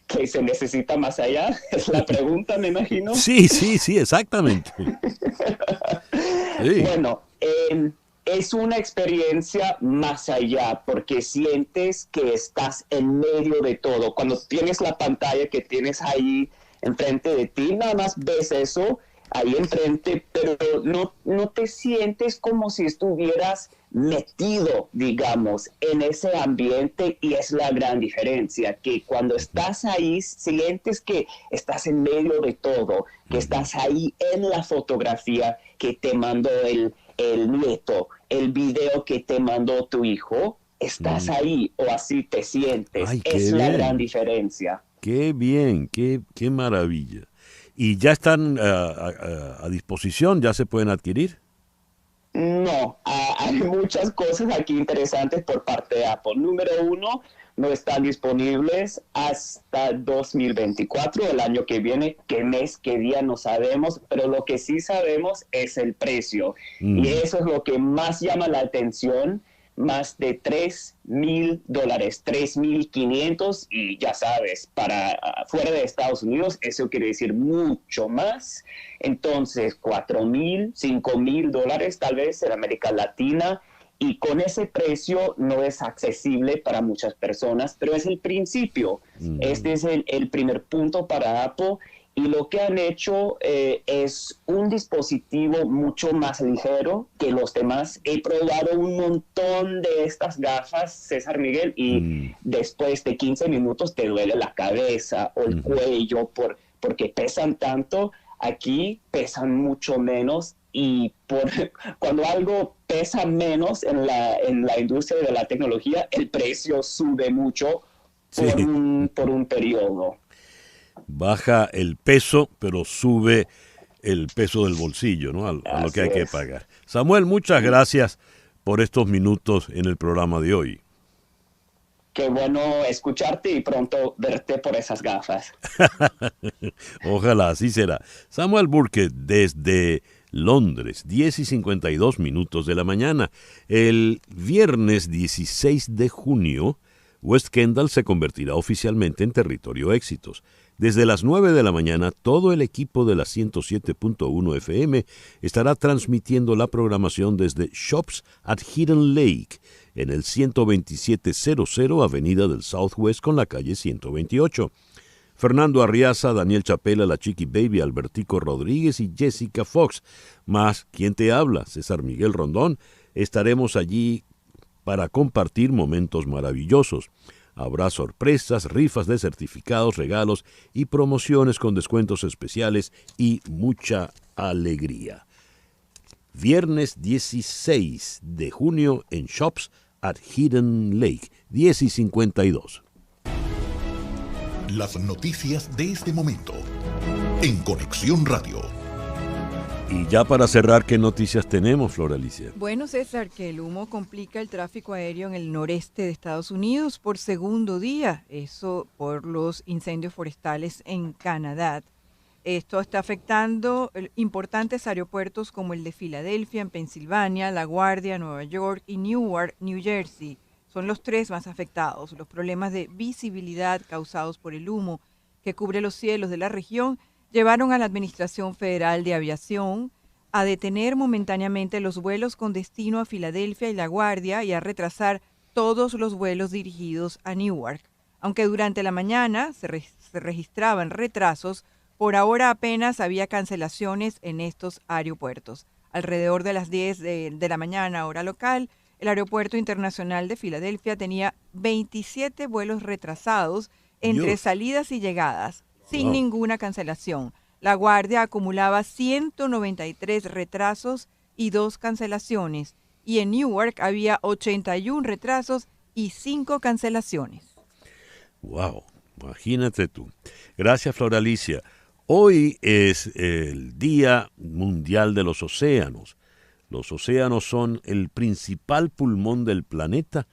¿Que se necesita más allá? Es la pregunta, me imagino. Sí, exactamente. Sí. Bueno, es una experiencia más allá, porque sientes que estás en medio de todo. Cuando tienes la pantalla que tienes ahí enfrente de ti, nada más ves eso ahí enfrente, pero no te sientes como si estuvieras metido, digamos, en ese ambiente, y es la gran diferencia, que cuando estás ahí sientes que estás en medio de todo, que estás ahí en la fotografía que te mandó el nieto, el video que te mandó tu hijo, estás ahí, o así te sientes. Ay, es la gran diferencia. Qué bien, qué maravilla. ¿Y ya están a disposición? ¿Ya se pueden adquirir? No, hay muchas cosas aquí interesantes por parte de Apple. Número uno, no están disponibles hasta 2024, el año que viene. Qué mes, qué día, no sabemos, pero lo que sí sabemos es el precio. Y eso es lo que más llama la atención. Más de $3,000, $3,500, y ya sabes, para fuera de Estados Unidos eso quiere decir mucho más. Entonces $4,000, $5,000 tal vez en América Latina, y con ese precio no es accesible para muchas personas, pero es el principio. Este es el primer punto para Apple. Y lo que han hecho es un dispositivo mucho más ligero que los demás. He probado un montón de estas gafas, César Miguel, y después de 15 minutos te duele la cabeza o el cuello porque pesan tanto. Aquí pesan mucho menos, y cuando algo pesa menos en la industria de la tecnología, el precio sube mucho por un periodo. Baja el peso, pero sube el peso del bolsillo, ¿no? A lo que hay que pagar. Samuel, muchas gracias por estos minutos en el programa de hoy. Qué bueno escucharte y pronto verte por esas gafas. Ojalá, así será. Samuel Burke desde Londres, 10:52 de la mañana. El viernes 16 de junio, West Kendall se convertirá oficialmente en territorio éxitos. Desde las 9 de la mañana, todo el equipo de la 107.1 FM estará transmitiendo la programación desde Shops at Hidden Lake, en el 12700 Avenida del Southwest con la calle 128. Fernando Arriaza, Daniel Chapela, la Chiqui Baby, Albertico Rodríguez y Jessica Fox. Más, ¿quién te habla? César Miguel Rondón. Estaremos allí para compartir momentos maravillosos. Habrá sorpresas, rifas de certificados, regalos y promociones con descuentos especiales y mucha alegría. Viernes 16 de junio en Shops at Hidden Lake, 10:52. Las noticias de este momento en Conexión Radio. Y ya para cerrar, ¿qué noticias tenemos, Flor Alicia? Bueno, César, que el humo complica el tráfico aéreo en el noreste de Estados Unidos por segundo día, eso por los incendios forestales en Canadá. Esto está afectando importantes aeropuertos como el de Filadelfia, en Pensilvania, La Guardia, Nueva York y Newark, New Jersey. Son los tres más afectados. Los problemas de visibilidad causados por el humo que cubre los cielos de la región llevaron a la Administración Federal de Aviación a detener momentáneamente los vuelos con destino a Filadelfia y La Guardia y a retrasar todos los vuelos dirigidos a Newark. Aunque durante la mañana se registraban retrasos Por ahora apenas había cancelaciones en estos aeropuertos. Alrededor de las 10 de la mañana, hora local, el Aeropuerto Internacional de Filadelfia tenía 27 vuelos retrasados entre Dios. salidas y llegadas, sin Wow. ninguna cancelación. La Guardia acumulaba 193 retrasos y 2 cancelaciones. Y en Newark había 81 retrasos y 5 cancelaciones. Wow, imagínate tú. Gracias, Flor Alicia. Hoy es el Día Mundial de los Océanos. Los océanos son el principal pulmón del planeta,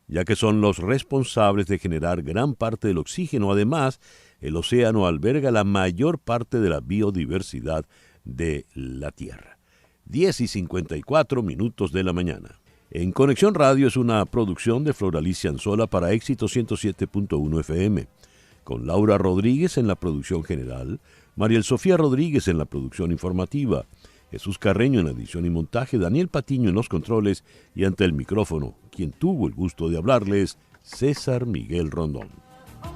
ya que son los responsables de generar gran parte del oxígeno. Además, el océano alberga la mayor parte de la biodiversidad de la Tierra. 10:54 de la mañana. En Conexión Radio es una producción de Flor Alicia Anzola para Éxito 107.1 FM, con Laura Rodríguez en la producción general, Mariel Sofía Rodríguez en la producción informativa, Jesús Carreño en la edición y montaje, Daniel Patiño en los controles y ante el micrófono, quien tuvo el gusto de hablarles, César Miguel Rondón.